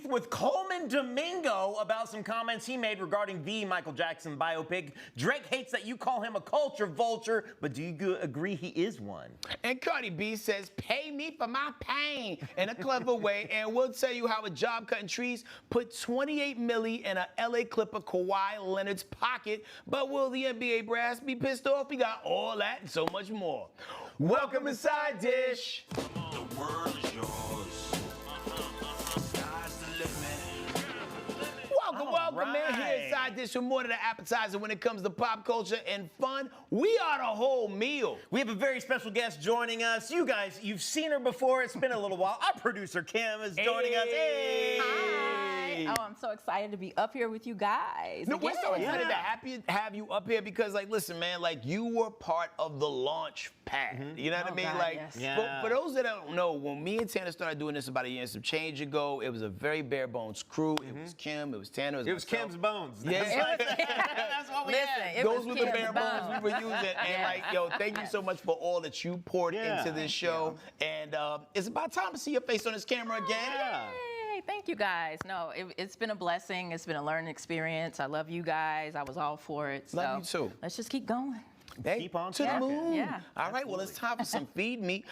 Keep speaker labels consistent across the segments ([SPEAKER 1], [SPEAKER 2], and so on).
[SPEAKER 1] with Coleman Domingo about some comments he made regarding the Michael Jackson biopic. Drake hates that you call him a culture vulture, but do you agree he is one?
[SPEAKER 2] And Cardi B says, pay me for my pain in a clever way, and we'll tell you how a job cutting trees put $28 million in a LA Clipper Kawhi Leonard's pocket. But will the NBA brass be pissed off? We got all that and so much more. Welcome to Side Dish.
[SPEAKER 3] The world is yours. Sky's the limit.
[SPEAKER 2] Welcome, man. Here at Side Dish, we're more than an appetizer when it comes to pop culture and fun. We are the whole meal.
[SPEAKER 1] We have a very special guest joining us. You guys, you've seen her before. It's been a little while. Our producer, Kim, is joining us. Hey!
[SPEAKER 4] Hi. Oh, I'm so excited to be up here with you guys.
[SPEAKER 2] No, we're so excited to have you up here because, like, listen, man, like, you were part of the launch pad. You know what I mean?
[SPEAKER 4] God,
[SPEAKER 2] like,
[SPEAKER 4] yes.
[SPEAKER 2] for those that don't know, when me and Tanner started doing this about a year and some change ago, it was a very bare bones crew. It was Kim, it was Tanner,
[SPEAKER 1] it was Kim's bones.
[SPEAKER 2] Yeah.
[SPEAKER 1] That's what we had.
[SPEAKER 2] Those were the bare bones we were using. And, like, yo, thank you so much for all that you poured into this show. And it's about time to see your face on this camera again.
[SPEAKER 1] Yeah.
[SPEAKER 4] Yay, thank you guys. No, it's been a blessing. It's been a learning experience. I love you guys. I was all for it.
[SPEAKER 2] Love you too.
[SPEAKER 4] Let's just keep going.
[SPEAKER 2] Hey,
[SPEAKER 1] keep on
[SPEAKER 2] to the moon.
[SPEAKER 4] Yeah.
[SPEAKER 2] All right, well, it's time for some Feed Me.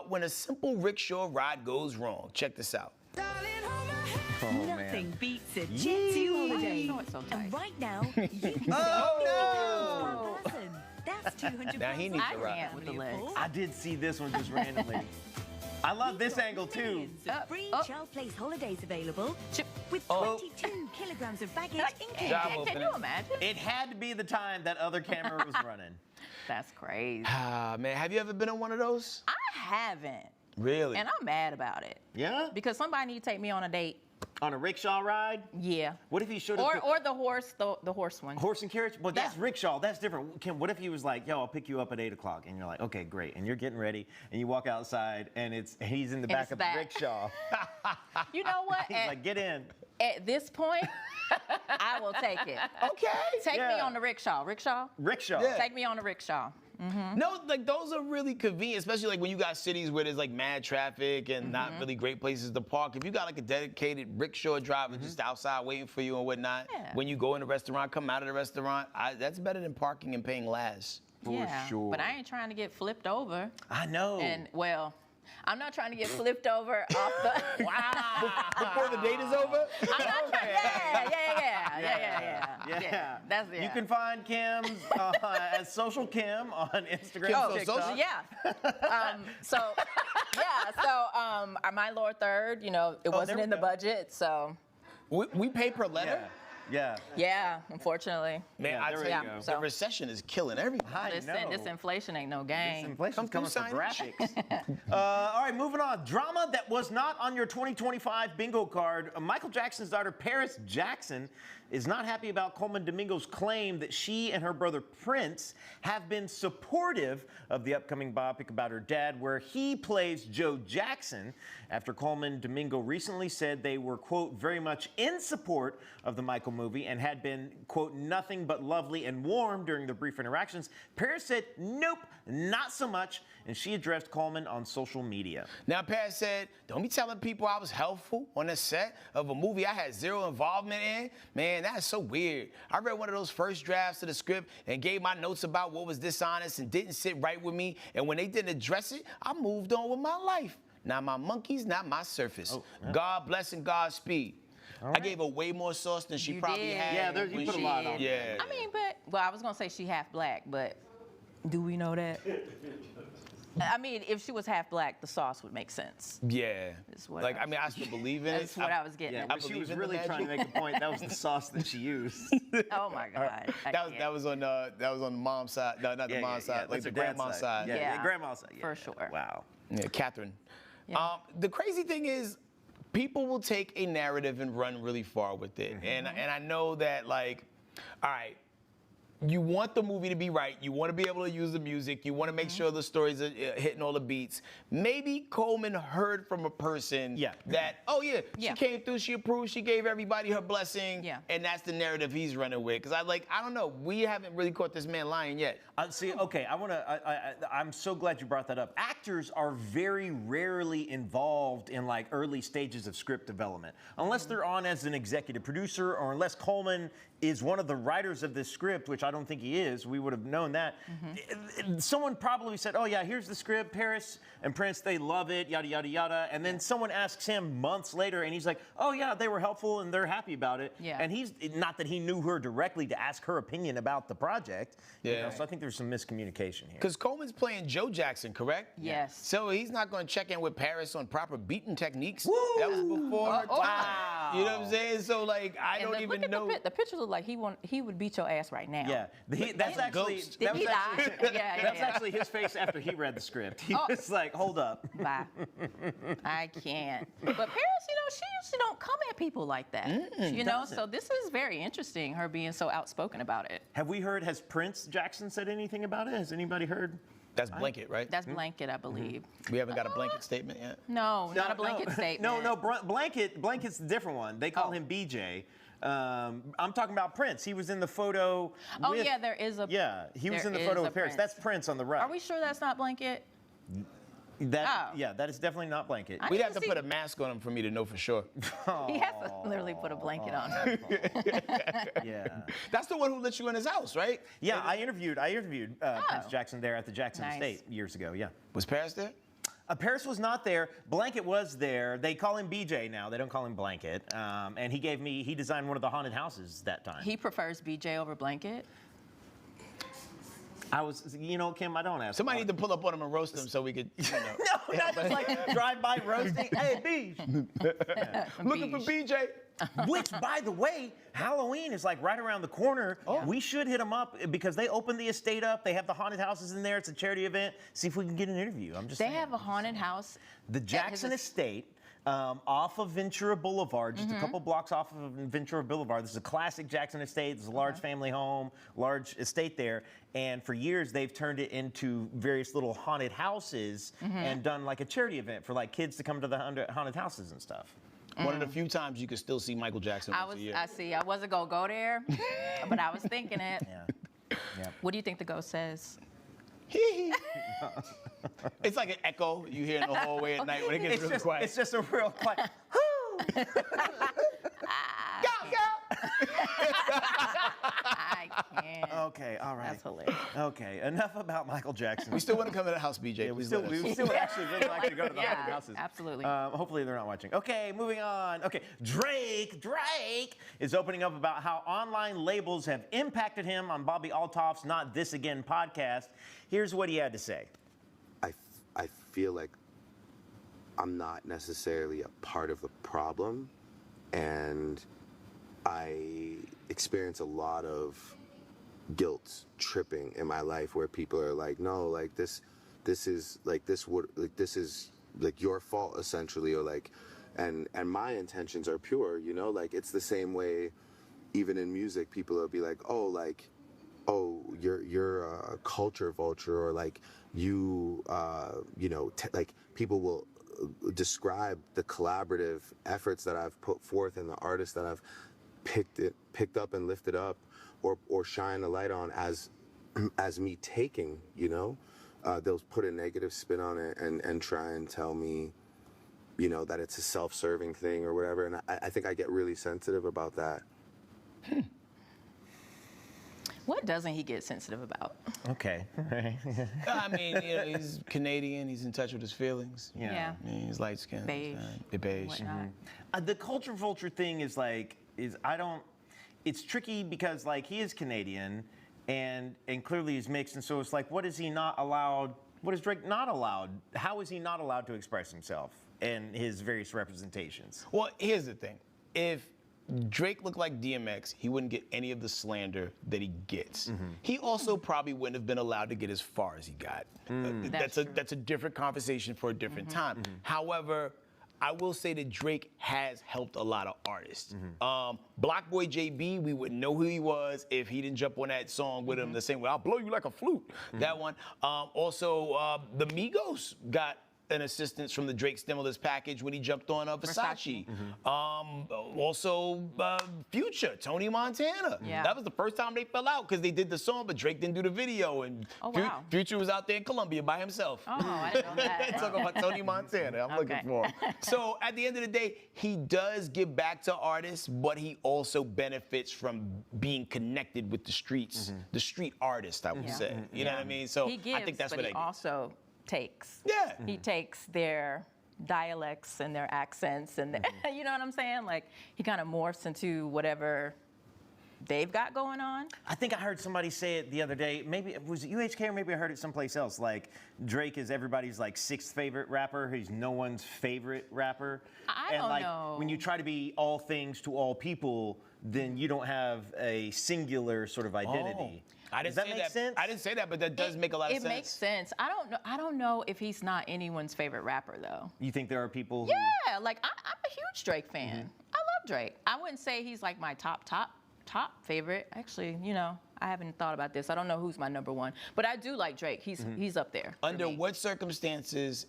[SPEAKER 2] When a simple rickshaw ride goes wrong. Check this out.
[SPEAKER 5] Nothing beats a Jet 2 holiday.
[SPEAKER 4] Oh, it's so tight.
[SPEAKER 5] And right now, you can
[SPEAKER 1] Oh,
[SPEAKER 5] one person. That's 200
[SPEAKER 2] Now he needs
[SPEAKER 4] I
[SPEAKER 2] to ride.
[SPEAKER 4] ran with the legs.
[SPEAKER 1] I did see this one just randomly. I love this angle too.
[SPEAKER 5] Millions of free child place holidays available with
[SPEAKER 2] Oh.
[SPEAKER 5] 22 kilograms of baggage included.
[SPEAKER 2] Job
[SPEAKER 4] Can
[SPEAKER 2] opening.
[SPEAKER 4] you imagine?
[SPEAKER 1] It had to be the time that other camera was running.
[SPEAKER 4] That's crazy.
[SPEAKER 2] Ah, man, have you ever been on one of those?
[SPEAKER 4] I haven't.
[SPEAKER 2] Really?
[SPEAKER 4] And I'm mad about it.
[SPEAKER 1] Yeah?
[SPEAKER 4] Because somebody need to take me on a date.
[SPEAKER 1] On a rickshaw ride?
[SPEAKER 4] Yeah.
[SPEAKER 1] What if he showed up?
[SPEAKER 4] Or the horse one.
[SPEAKER 1] Horse and carriage? Well, that's
[SPEAKER 4] Yeah.
[SPEAKER 1] rickshaw. That's different. Kim, what if he was like, yo, I'll pick you up at 8 o'clock. And you're like, okay, great. And you're getting ready. And you walk outside and he's in the back of the rickshaw.
[SPEAKER 4] You know what?
[SPEAKER 1] He's like, get in.
[SPEAKER 4] At this point, I will take it.
[SPEAKER 2] Okay.
[SPEAKER 4] Take me
[SPEAKER 1] Yeah.
[SPEAKER 4] on the rickshaw. Rickshaw?
[SPEAKER 1] Rickshaw.
[SPEAKER 2] Yeah.
[SPEAKER 4] Take me on the rickshaw.
[SPEAKER 2] No, like those are really convenient, especially like when you got cities where there's like mad traffic and not really great places to park. If you got like a dedicated rickshaw driver just outside waiting for you and whatnot,
[SPEAKER 4] Yeah.
[SPEAKER 2] when you go in the restaurant, come out of the restaurant, that's better than parking and paying last.
[SPEAKER 4] Yeah.
[SPEAKER 1] sure.
[SPEAKER 4] But I ain't trying to get flipped over.
[SPEAKER 1] I know.
[SPEAKER 4] And, well, I'm not trying to get flipped over off the...
[SPEAKER 2] Before the date is over?
[SPEAKER 4] I'm not trying... Yeah. That's it.
[SPEAKER 1] You can find Kim's as Social Kim on Instagram.
[SPEAKER 2] Kim
[SPEAKER 1] and
[SPEAKER 2] So
[SPEAKER 1] TikTok.
[SPEAKER 2] Social?
[SPEAKER 4] Yeah. My lower third, it wasn't
[SPEAKER 1] there we
[SPEAKER 4] in the
[SPEAKER 1] go.
[SPEAKER 4] budget, so...
[SPEAKER 2] We pay per letter?
[SPEAKER 1] Yeah.
[SPEAKER 4] Yeah, unfortunately.
[SPEAKER 2] Man,
[SPEAKER 1] Yeah,
[SPEAKER 2] I
[SPEAKER 1] there
[SPEAKER 2] tell
[SPEAKER 1] we
[SPEAKER 2] you,
[SPEAKER 1] go.
[SPEAKER 2] the recession is killing everything.
[SPEAKER 1] I
[SPEAKER 4] Listen,
[SPEAKER 1] know.
[SPEAKER 4] this inflation ain't no game.
[SPEAKER 1] Inflation's
[SPEAKER 2] Come
[SPEAKER 1] coming
[SPEAKER 2] through
[SPEAKER 1] for
[SPEAKER 2] signage.
[SPEAKER 1] graphics. All right, moving on. Drama that was not on your 2025 bingo card. Michael Jackson's daughter, Paris Jackson, is not happy about Coleman Domingo's claim that she and her brother Prince have been supportive of the upcoming biopic about her dad, where he plays Joe Jackson, after Coleman Domingo recently said they were, quote, very much in support of the Michael movie and had been, quote, nothing but lovely and warm during their brief interactions. Paris said, nope, not so much, and she addressed Coleman on social media.
[SPEAKER 2] Now, Paris said, don't be telling people I was helpful on the set of a movie I had zero involvement in. Man, that's so weird. I read one of those first drafts of the script and gave my notes about what was dishonest and didn't sit right with me. And when they didn't address it, I moved on with my life. Now, my monkeys, not my surface.
[SPEAKER 1] Oh, yeah.
[SPEAKER 2] God bless and Godspeed. I gave her way more sauce than she
[SPEAKER 4] You
[SPEAKER 2] probably
[SPEAKER 4] did.
[SPEAKER 2] had.
[SPEAKER 1] Yeah, you
[SPEAKER 2] when
[SPEAKER 1] put a
[SPEAKER 2] she-
[SPEAKER 1] lot on.
[SPEAKER 2] Yeah.
[SPEAKER 4] I mean, I was going to say she half black, but do we know that? I mean, if she was half black, the sauce would make sense.
[SPEAKER 2] Yeah.
[SPEAKER 4] Is what
[SPEAKER 2] Like,
[SPEAKER 4] I-
[SPEAKER 2] I mean, I still believe in it.
[SPEAKER 4] That's what I was getting
[SPEAKER 1] Yeah,
[SPEAKER 4] at.
[SPEAKER 1] but she
[SPEAKER 2] believe
[SPEAKER 1] was
[SPEAKER 2] in the
[SPEAKER 1] really trying to
[SPEAKER 2] magic.
[SPEAKER 1] make a point. That was the sauce that she used.
[SPEAKER 4] Oh, my God.
[SPEAKER 2] That was on the mom's side. No, not the mom's side. Like
[SPEAKER 1] That's
[SPEAKER 2] the
[SPEAKER 1] her dad's
[SPEAKER 2] grandma's side.
[SPEAKER 1] Yeah,
[SPEAKER 4] Yeah.
[SPEAKER 1] grandma's side.
[SPEAKER 4] For sure.
[SPEAKER 1] Wow.
[SPEAKER 2] Yeah, Catherine.
[SPEAKER 4] Yeah.
[SPEAKER 2] The crazy thing is, people will take a narrative and run really far with it. And I know that, like, all right, you want the movie to be right. You want to be able to use the music. You want to make sure the stories are hitting all the beats. Maybe Coleman heard from a person that, she came through, she approved, she gave everybody her blessing, and that's the narrative he's running with. Because I don't know, we haven't really caught this man lying yet.
[SPEAKER 1] I'm so glad you brought that up. Actors are very rarely involved in like early stages of script development, unless they're on as an executive producer or unless Coleman is one of the writers of this script, which I don't think he is. We would have known that. Someone probably said, oh yeah, here's the script, Paris and Prince, they love it, yada, yada, yada. And then someone asks him months later and he's like, oh yeah, they were helpful and they're happy about it.
[SPEAKER 4] Yeah.
[SPEAKER 1] And he's, not that he knew her directly to ask her opinion about the project. You know, so I think there's some miscommunication here.
[SPEAKER 2] Because Coleman's playing Joe Jackson, correct?
[SPEAKER 4] Yes.
[SPEAKER 2] So he's not going to check in with Paris on proper beating techniques.
[SPEAKER 1] Woo!
[SPEAKER 2] That was before her time.
[SPEAKER 1] Wow.
[SPEAKER 2] You know what I'm saying? So like, I don't even know.
[SPEAKER 4] The picture look like he would beat your ass right now.
[SPEAKER 1] Yeah, that's actually
[SPEAKER 2] Ghost.
[SPEAKER 1] that's actually his face after he read the script. He was like, "Hold up."
[SPEAKER 4] Bye. I can't. But Paris, she usually don't come at people like that. So this is very interesting. Her being so outspoken about it.
[SPEAKER 1] Have we heard? Has Prince Jackson said anything about it? Has anybody heard?
[SPEAKER 2] That's blanket, right?
[SPEAKER 4] That's blanket, I believe.
[SPEAKER 2] We haven't got a blanket statement yet.
[SPEAKER 4] No, not a blanket statement.
[SPEAKER 1] No, Blanket's a different one. They call him BJ. I'm talking about Prince. He was in the photo.
[SPEAKER 4] There is a.
[SPEAKER 1] Yeah, he was in the photo with Paris. That's Prince on the right.
[SPEAKER 4] Are we sure that's not blanket?
[SPEAKER 1] That is definitely not Blanket.
[SPEAKER 2] We'd have to put a mask on him for me to know for sure.
[SPEAKER 4] He has to literally put a blanket on her.
[SPEAKER 1] Yeah.
[SPEAKER 2] That's the one who let you in his house, right?
[SPEAKER 1] Yeah, I interviewed Prince Jackson there at the Jackson Estate years ago. Yeah.
[SPEAKER 2] Was Paris there?
[SPEAKER 1] Paris was not there. Blanket was there. They call him BJ now. They don't call him Blanket. And he designed one of the haunted houses that time.
[SPEAKER 4] He prefers BJ over Blanket.
[SPEAKER 1] Kim, I don't ask.
[SPEAKER 2] Somebody need to pull up on him and roast him so we could,
[SPEAKER 1] No, not just like drive-by roasting. Hey, Beej.
[SPEAKER 2] Looking for BJ.
[SPEAKER 1] Which, by the way, Halloween is like right around the corner. We should hit them up because they opened the estate up. They have the haunted houses in there. It's a charity event. See if we can get an interview. I'm just saying.
[SPEAKER 4] They have a haunted house.
[SPEAKER 1] The Jackson Estate. Off of Ventura Boulevard, just a couple blocks off of Ventura Boulevard. This is a classic Jackson estate. It's a large family home, large estate there. And for years, they've turned it into various little haunted houses and done like a charity event for like kids to come to the haunted houses and stuff.
[SPEAKER 2] One of the few times you could still see Michael Jackson once a year.
[SPEAKER 4] I wasn't going to go there, but I was thinking it.
[SPEAKER 1] Yeah.
[SPEAKER 4] What do you think the ghost says?
[SPEAKER 2] It's like an echo you hear in the hallway at night when it gets really quiet.
[SPEAKER 1] It's just a real quiet.
[SPEAKER 4] I can't.
[SPEAKER 1] Okay, all right.
[SPEAKER 4] That's hilarious.
[SPEAKER 1] Okay, enough about Michael Jackson.
[SPEAKER 2] We still want to come to the house, BJ.
[SPEAKER 1] Yeah, we still actually really like to go to the haunted houses.
[SPEAKER 4] Absolutely.
[SPEAKER 1] Hopefully they're not watching. Okay, moving on. Okay, Drake is opening up about how online labels have impacted him on Bobby Altoff's Not This Again podcast. Here's what he had to say.
[SPEAKER 6] I feel like I'm not necessarily a part of the problem, and I experience a lot of guilt tripping in my life where people are like, no, like this is your fault essentially, or like, and my intentions are pure, like it's the same way even in music people will be like, oh, you're a culture vulture, or like like people will describe the collaborative efforts that I've put forth and the artists that I've picked up and lifted up or shine a light on as me taking, they'll put a negative spin on it and try and tell me, that it's a self-serving thing or whatever. And I think I get really sensitive about that.
[SPEAKER 4] What doesn't he get sensitive about?
[SPEAKER 1] Okay.
[SPEAKER 2] I mean, he's Canadian. He's in touch with his feelings.
[SPEAKER 4] Yeah.
[SPEAKER 2] I mean, he's light skinned.
[SPEAKER 4] Beige.
[SPEAKER 2] Beige.
[SPEAKER 1] The culture vulture thing is it's tricky because like he is Canadian and clearly he's mixed, and so it's like, what is he not allowed? What is Drake not allowed? How is he not allowed to express himself and his various representations?
[SPEAKER 2] Well, here's the thing. If Drake looked like DMX, he wouldn't get any of the slander that he gets. He also probably wouldn't have been allowed to get as far as he got. That's a different conversation for a different time. However, I will say that Drake has helped a lot of artists. Block Boy JB, we wouldn't know who he was if he didn't jump on that song with him the same way. I'll blow you like a flute. That one. Also, the Migos got an assistance from the Drake stimulus package when he jumped on Versace. Also, Future, Tony Montana.
[SPEAKER 4] Yeah.
[SPEAKER 2] That was the first time they fell out because they did the song, but Drake didn't do the video. And
[SPEAKER 4] Oh, wow.
[SPEAKER 2] Future was out there in Colombia by himself.
[SPEAKER 4] Oh, I didn't know that.
[SPEAKER 2] Talking about Tony Montana. I'm looking
[SPEAKER 4] Okay.
[SPEAKER 2] for him. So at the end of the day, he does give back to artists, but he also benefits from being connected with the streets, the street artist, I would
[SPEAKER 4] Yeah.
[SPEAKER 2] say. You know what I mean? So
[SPEAKER 4] He gives,
[SPEAKER 2] I think that's
[SPEAKER 4] but
[SPEAKER 2] what
[SPEAKER 4] he
[SPEAKER 2] I
[SPEAKER 4] also takes.
[SPEAKER 2] Yeah.
[SPEAKER 4] He takes their dialects and their accents and you know what I'm saying? Like he kind of morphs into whatever they've got going on.
[SPEAKER 1] I think I heard somebody say it the other day. Maybe was it UHK or maybe I heard it someplace else. Like Drake is everybody's like sixth favorite rapper. He's no one's favorite rapper.
[SPEAKER 4] I
[SPEAKER 1] and
[SPEAKER 4] don't
[SPEAKER 1] like
[SPEAKER 4] know.
[SPEAKER 1] when you try to be all things to all people, then you don't have a singular sort of identity.
[SPEAKER 2] I didn't
[SPEAKER 1] Does that
[SPEAKER 2] say
[SPEAKER 1] make sense?
[SPEAKER 2] I didn't say that, but that does make a lot of sense.
[SPEAKER 4] It makes sense. I don't know if he's not anyone's favorite rapper though.
[SPEAKER 1] You think there are people who
[SPEAKER 4] Yeah, like I'm a huge Drake fan. I love Drake. I wouldn't say he's like my top favorite. Actually, you know, I haven't thought about this. I don't know who's my number one, but I do like Drake. He's up there. for
[SPEAKER 2] Under
[SPEAKER 4] me.
[SPEAKER 2] what circumstances,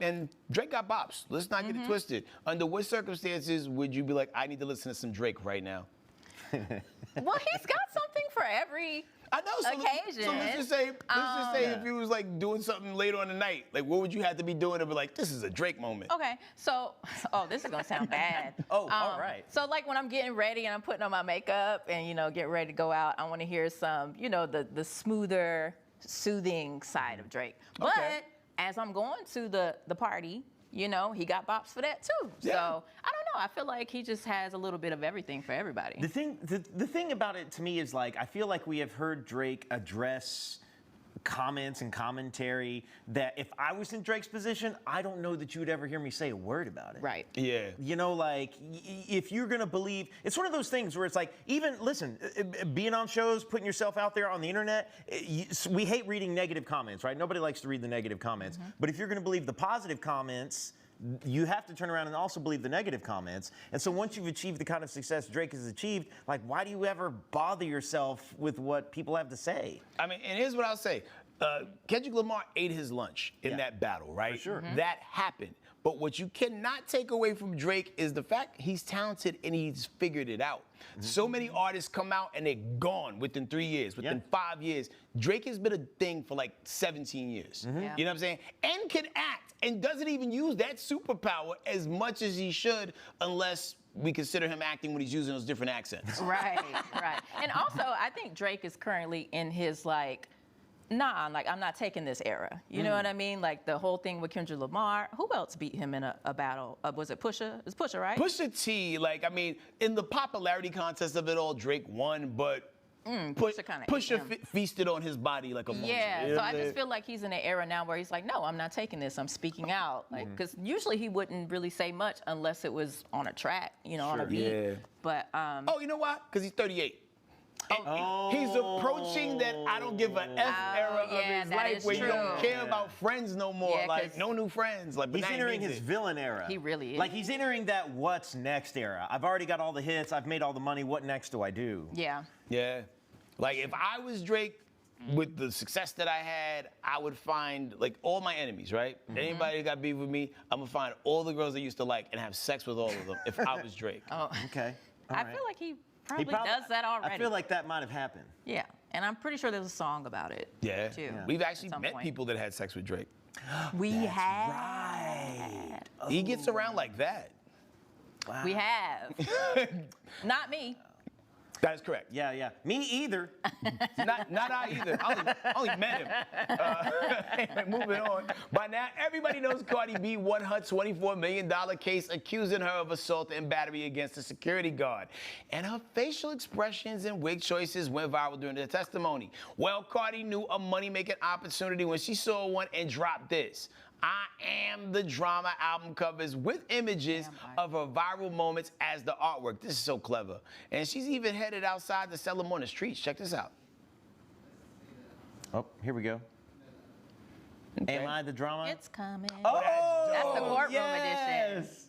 [SPEAKER 2] and Drake got bops, let's not get it twisted. Under what circumstances would you be like, I need to listen to some Drake right now?
[SPEAKER 4] Well, he's got something for every
[SPEAKER 2] I know. So
[SPEAKER 4] occasion.
[SPEAKER 2] let's just say, if he was like doing something later on the night, like what would you have to be doing to be like, this is a Drake moment?
[SPEAKER 4] Okay, so, this is gonna sound bad.
[SPEAKER 1] Oh, all right.
[SPEAKER 4] So like when I'm getting ready and I'm putting on my makeup and, you know, get ready to go out, I wanna hear some, you know, the smoother, soothing side of Drake. But
[SPEAKER 2] Okay.
[SPEAKER 4] as I'm going to the party, you know, he got bops for that too.
[SPEAKER 2] Yeah.
[SPEAKER 4] So I don't know, I feel like he just has a little bit of everything for everybody.
[SPEAKER 1] The thing about it to me is like I feel like we have heard Drake address comments and commentary that if I was in Drake's position, I don't know that you would ever hear me say a word about it.
[SPEAKER 4] Right.
[SPEAKER 2] Yeah.
[SPEAKER 1] You know, like if you're gonna believe, it's one of those things where it's like, even listen, being on shows, putting yourself out there on the internet, we hate reading negative comments, right? Nobody likes to read the negative comments. But if you're gonna believe the positive comments, you have to turn around and also believe the negative comments. And so once you've achieved the kind of success Drake has achieved, like why do you ever bother yourself with what people have to say?
[SPEAKER 2] I mean, and here's what I'll say. Kendrick Lamar ate his lunch in that battle, right?
[SPEAKER 1] For sure.
[SPEAKER 2] That happened. But what you cannot take away from Drake is the fact he's talented and he's figured it out. So many artists come out and they're gone within 3 years, within 5 years. Drake has been a thing for like 17 years.
[SPEAKER 4] Yeah.
[SPEAKER 2] You know what I'm saying? And can act and doesn't even use that superpower as much as he should unless we consider him acting when he's using those different accents.
[SPEAKER 4] Right, right. And also, I think Drake is currently in his like, I'm not taking this era. You know what I mean? Like the whole thing with Kendrick Lamar. Who else beat him in a battle? Was it Pusha? It's Pusha, right?
[SPEAKER 2] Pusha T, like, I mean, in the popularity contest of it all, Drake won, but
[SPEAKER 4] Pusha kinda ate
[SPEAKER 2] Pusha
[SPEAKER 4] him.
[SPEAKER 2] feasted on his body like a monster.
[SPEAKER 4] Yeah,
[SPEAKER 2] You know
[SPEAKER 4] so
[SPEAKER 2] what
[SPEAKER 4] I
[SPEAKER 2] I'm
[SPEAKER 4] just
[SPEAKER 2] saying?
[SPEAKER 4] feel like he's in an era now where he's like, no, I'm not taking this. I'm speaking out. Like, because usually he wouldn't really say much unless it was on a track, you know, on a beat.
[SPEAKER 2] Yeah.
[SPEAKER 4] But
[SPEAKER 2] Oh, you know why? Because he's 38. He's approaching that I don't give a F era
[SPEAKER 4] yeah,
[SPEAKER 2] of his
[SPEAKER 4] that
[SPEAKER 2] life
[SPEAKER 4] is
[SPEAKER 2] where you don't
[SPEAKER 4] true.
[SPEAKER 2] care about friends no more.
[SPEAKER 4] Yeah,
[SPEAKER 2] like,
[SPEAKER 4] 'cause
[SPEAKER 2] no new friends. Like, but
[SPEAKER 1] He's
[SPEAKER 2] now he
[SPEAKER 1] entering
[SPEAKER 2] means
[SPEAKER 1] his
[SPEAKER 2] it.
[SPEAKER 1] villain era.
[SPEAKER 4] He really is.
[SPEAKER 1] Like he's entering that what's next era. I've already got all the hits. I've made all the money. What next do I do?
[SPEAKER 4] yeah.
[SPEAKER 2] Yeah. Like, if I was Drake, with the success that I had, I would find like all my enemies, right? Anybody that got beef with me, I'm gonna find all the girls I used to like and have sex with all of them if I was Drake.
[SPEAKER 4] Oh,
[SPEAKER 1] Okay. all
[SPEAKER 4] I
[SPEAKER 1] right.
[SPEAKER 4] feel like he
[SPEAKER 1] He
[SPEAKER 4] probably does that already.
[SPEAKER 1] I feel like that might have happened.
[SPEAKER 4] Yeah, and I'm pretty sure there's a song about it.
[SPEAKER 2] Yeah.
[SPEAKER 4] Too.
[SPEAKER 2] We've actually
[SPEAKER 4] at some
[SPEAKER 2] met
[SPEAKER 4] point.
[SPEAKER 2] people that had sex with Drake.
[SPEAKER 4] We have.
[SPEAKER 1] Right.
[SPEAKER 2] He gets around like that.
[SPEAKER 4] We have. Not me.
[SPEAKER 2] That is correct.
[SPEAKER 1] Yeah, yeah. Me either.
[SPEAKER 2] Not I either. I only met him. Anyway, moving on. By now, everybody knows Cardi B won her $24 million case accusing her of assault and battery against a security guard. And her facial expressions and wig choices went viral during the testimony. Well, Cardi knew a money-making opportunity when she saw one and dropped this. I Am the Drama album covers with images of her viral moments as the artwork. This is so clever. And she's even headed outside to sell them on the streets. Check this out.
[SPEAKER 1] Oh, here we go. Am I the drama?
[SPEAKER 4] It's coming.
[SPEAKER 1] Oh,
[SPEAKER 4] That's the courtroom
[SPEAKER 1] yes.
[SPEAKER 4] edition.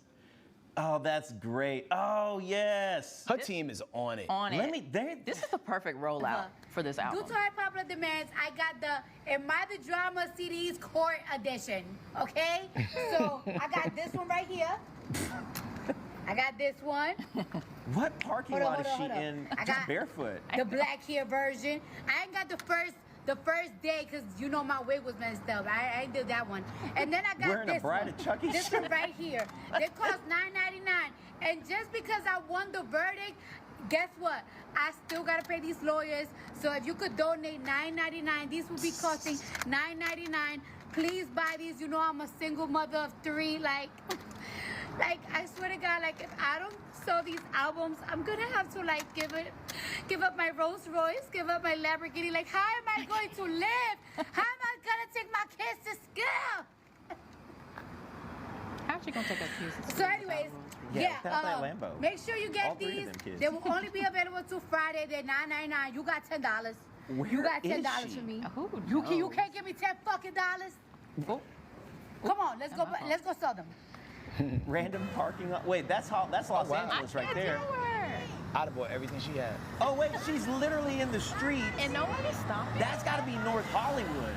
[SPEAKER 1] Oh, that's great. Oh, yes.
[SPEAKER 2] Her team is on it.
[SPEAKER 4] On
[SPEAKER 1] Let
[SPEAKER 4] it.
[SPEAKER 1] me.
[SPEAKER 4] This is the perfect rollout for this album.
[SPEAKER 7] Due to our popular demands, I got the Am I the Drama CD's court edition, okay? So I got this one right here. I got this one,
[SPEAKER 1] What parking
[SPEAKER 7] Hold on,
[SPEAKER 1] lot is
[SPEAKER 7] hold
[SPEAKER 1] she
[SPEAKER 7] on, hold on.
[SPEAKER 1] in?
[SPEAKER 7] I
[SPEAKER 1] Just
[SPEAKER 7] got-
[SPEAKER 1] barefoot.
[SPEAKER 7] the black hair version. I ain't got the first day because you know my wig was messed up. I ain't did that one. And then I got
[SPEAKER 1] Wearing a
[SPEAKER 7] this
[SPEAKER 1] Bride
[SPEAKER 7] one.
[SPEAKER 1] of Chucky
[SPEAKER 7] This
[SPEAKER 1] shirt?
[SPEAKER 7] one right here. They cost $9.99. And just because I won the verdict, guess what? I still gotta pay these lawyers. So if you could donate $9.99, these will be costing $9.99. Please buy these. You know I'm a single mother of 3. Like I swear to God, like if I don't sell these albums, I'm gonna have to like give up my Rolls Royce, give up my Lamborghini. Like how am I going to live? How am I gonna take my kids to school?
[SPEAKER 4] How's she gonna take her kids to
[SPEAKER 7] So,
[SPEAKER 4] school
[SPEAKER 7] anyways,
[SPEAKER 1] Yeah, without that Lambo.
[SPEAKER 7] make sure you
[SPEAKER 1] All
[SPEAKER 7] get
[SPEAKER 1] 3 of
[SPEAKER 7] these.
[SPEAKER 1] them kids.
[SPEAKER 7] They will only be available till Friday. They're $9.99. You got $10. You got
[SPEAKER 1] Where is
[SPEAKER 7] $10
[SPEAKER 1] she?
[SPEAKER 7] for me.
[SPEAKER 4] Who
[SPEAKER 7] You
[SPEAKER 4] knows?
[SPEAKER 7] can't give me $10 fucking dollars.
[SPEAKER 4] Oh,
[SPEAKER 7] Come on, let's go. Let's go sell them.
[SPEAKER 1] Random parking lot. Wait, that's Los Angeles right there.
[SPEAKER 2] I'd have bought everything she had.
[SPEAKER 1] Oh, wait, she's literally in the street.
[SPEAKER 4] And nobody's stopping.
[SPEAKER 1] That's got to be North Hollywood.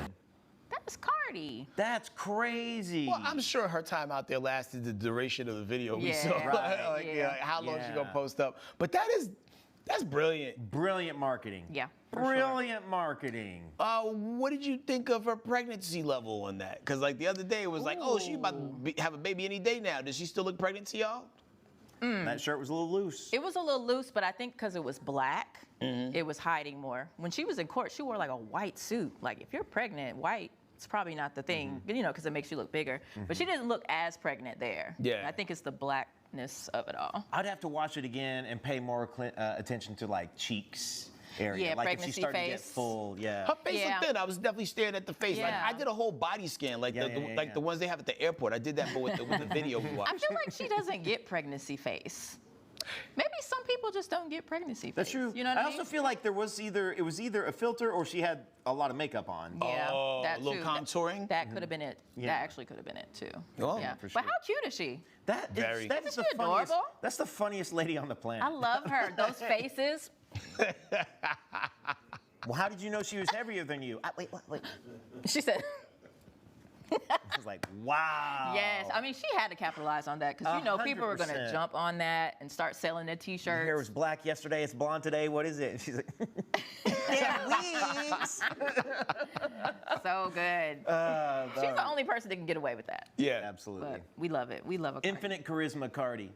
[SPEAKER 4] That's Cardi.
[SPEAKER 1] That's crazy.
[SPEAKER 2] Well, I'm sure her time out there lasted the duration of the video we
[SPEAKER 4] Yeah,
[SPEAKER 2] saw.
[SPEAKER 4] right, yeah.
[SPEAKER 2] Like, how long she
[SPEAKER 1] Yeah.
[SPEAKER 2] gonna post up? But that's brilliant.
[SPEAKER 1] Brilliant marketing.
[SPEAKER 4] Yeah, for sure.
[SPEAKER 1] Brilliant marketing.
[SPEAKER 2] What did you think of her pregnancy level on that? Because like the other day it was like, oh, she's about to have a baby any day now. Does she still look pregnant to y'all?
[SPEAKER 1] That shirt was a little loose.
[SPEAKER 4] It was a little loose, but I think because it was black, it was hiding more. When she was in court, she wore like a white suit. Like if you're pregnant, white, it's probably not the thing, you know, because it makes you look bigger. But she didn't look as pregnant there.
[SPEAKER 2] Yeah.
[SPEAKER 4] I think it's the blackness of it all.
[SPEAKER 1] I'd have to watch it again and pay more attention to like cheeks area.
[SPEAKER 4] Yeah,
[SPEAKER 1] like if she
[SPEAKER 4] pregnancy
[SPEAKER 1] started to get
[SPEAKER 4] face.
[SPEAKER 1] full, yeah.
[SPEAKER 2] Her face
[SPEAKER 4] Yeah.
[SPEAKER 2] looked thin. I was definitely staring at the face. Like
[SPEAKER 4] Yeah.
[SPEAKER 2] I did a whole body scan, like
[SPEAKER 1] Yeah,
[SPEAKER 2] the ones they have at the airport. I did that with the video we
[SPEAKER 4] I
[SPEAKER 2] watched.
[SPEAKER 4] feel like she doesn't get pregnancy face. Maybe some people just don't get pregnancy face.
[SPEAKER 1] That's true.
[SPEAKER 4] You know what I mean?
[SPEAKER 1] also feel like it was either a filter or she had a lot of makeup on.
[SPEAKER 4] Yeah,
[SPEAKER 2] Oh,
[SPEAKER 4] that
[SPEAKER 2] a little
[SPEAKER 4] too.
[SPEAKER 2] contouring?
[SPEAKER 4] That could have been it.
[SPEAKER 1] Yeah.
[SPEAKER 4] That actually could have been it too.
[SPEAKER 2] Oh,
[SPEAKER 4] yeah.
[SPEAKER 1] for
[SPEAKER 4] But
[SPEAKER 1] sure.
[SPEAKER 4] how cute is she?
[SPEAKER 1] That
[SPEAKER 2] Very.
[SPEAKER 1] is the
[SPEAKER 4] Isn't she
[SPEAKER 1] funniest.
[SPEAKER 4] adorable?
[SPEAKER 1] That's the funniest lady on the planet.
[SPEAKER 4] I love her. Those faces.
[SPEAKER 1] Well, how did you know she was heavier than you? Wait.
[SPEAKER 4] She said.
[SPEAKER 1] I was like, wow.
[SPEAKER 4] Yes, I mean she had to capitalize on that because you know people were gonna
[SPEAKER 1] 100%.
[SPEAKER 4] jump on that and start selling their
[SPEAKER 1] Your hair was
[SPEAKER 4] T-shirts.
[SPEAKER 1] black yesterday, it's blonde today. What is it? And she's like, they're wigs.
[SPEAKER 4] So good. She's the only person that can get away with that.
[SPEAKER 2] Yeah.
[SPEAKER 1] Absolutely.
[SPEAKER 4] But we love it. We love a Cardi.
[SPEAKER 1] Infinite charisma, Cardi.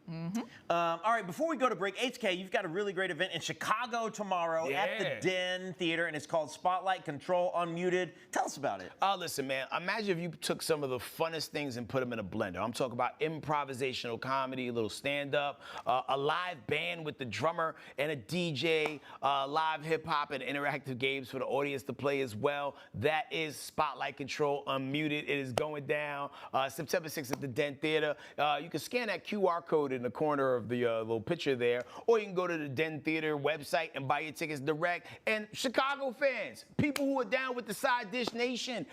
[SPEAKER 1] All right, before we go to break, HK, you've got a really great event in Chicago tomorrow at the
[SPEAKER 2] Yeah.
[SPEAKER 1] Den Theater, and it's called Spotlight Control Unmuted. Tell us about it.
[SPEAKER 2] Listen, man, imagine if you took some of the funnest things and put them in a blender. I'm talking about improvisational comedy, a little stand-up, a live band with the drummer and a DJ, live hip-hop and interactive games for the audience to play as well. That is Spotlight Control Unmuted. It is going down September 6th at the Den Theater. You can scan that QR code in the corner of the little picture there, or you can go to the Den Theater website and buy your tickets direct. And Chicago fans, people who are down with the Side Dish Nation,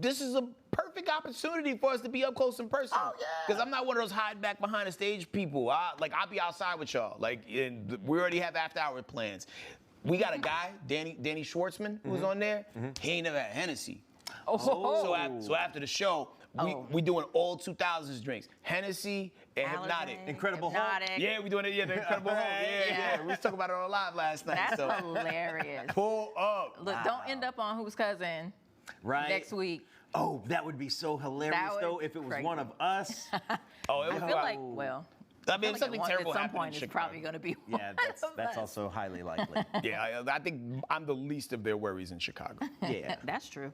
[SPEAKER 2] this is a perfect opportunity for us to be up close in person.
[SPEAKER 1] Oh, yeah.
[SPEAKER 2] Because I'm not one of those hide back behind the stage people. I'll be outside with y'all. Like, and we already have after-hour plans. We got a guy, Danny Schwartzman, who's on there. He ain't never had Hennessy. So after the show, we doing all 2000s drinks. Hennessy and Hypnotic.
[SPEAKER 1] Incredible Hulk.
[SPEAKER 4] Hypnotic.
[SPEAKER 2] Yeah, we doing it. Yeah, the Incredible Hulk. Yeah. We was talking about it on live last night.
[SPEAKER 4] That's
[SPEAKER 2] so
[SPEAKER 4] hilarious.
[SPEAKER 2] pull up.
[SPEAKER 4] Look, don't end up on Who's Cousin
[SPEAKER 1] Right.
[SPEAKER 4] next week.
[SPEAKER 1] Oh, that would be so hilarious,
[SPEAKER 4] That would
[SPEAKER 1] though,
[SPEAKER 4] be
[SPEAKER 1] if it was
[SPEAKER 4] crazy.
[SPEAKER 1] one of us.
[SPEAKER 2] Oh, it
[SPEAKER 4] I
[SPEAKER 2] was
[SPEAKER 4] feel like, well,
[SPEAKER 2] I mean,
[SPEAKER 4] I feel
[SPEAKER 2] something
[SPEAKER 4] like
[SPEAKER 2] terrible
[SPEAKER 4] at some
[SPEAKER 2] happened
[SPEAKER 4] point
[SPEAKER 2] in
[SPEAKER 4] it's
[SPEAKER 2] Chicago.
[SPEAKER 4] probably going to be
[SPEAKER 1] Yeah, that's also highly likely.
[SPEAKER 2] Yeah, I think I'm the least of their worries in Chicago.
[SPEAKER 1] Yeah.
[SPEAKER 4] That's true.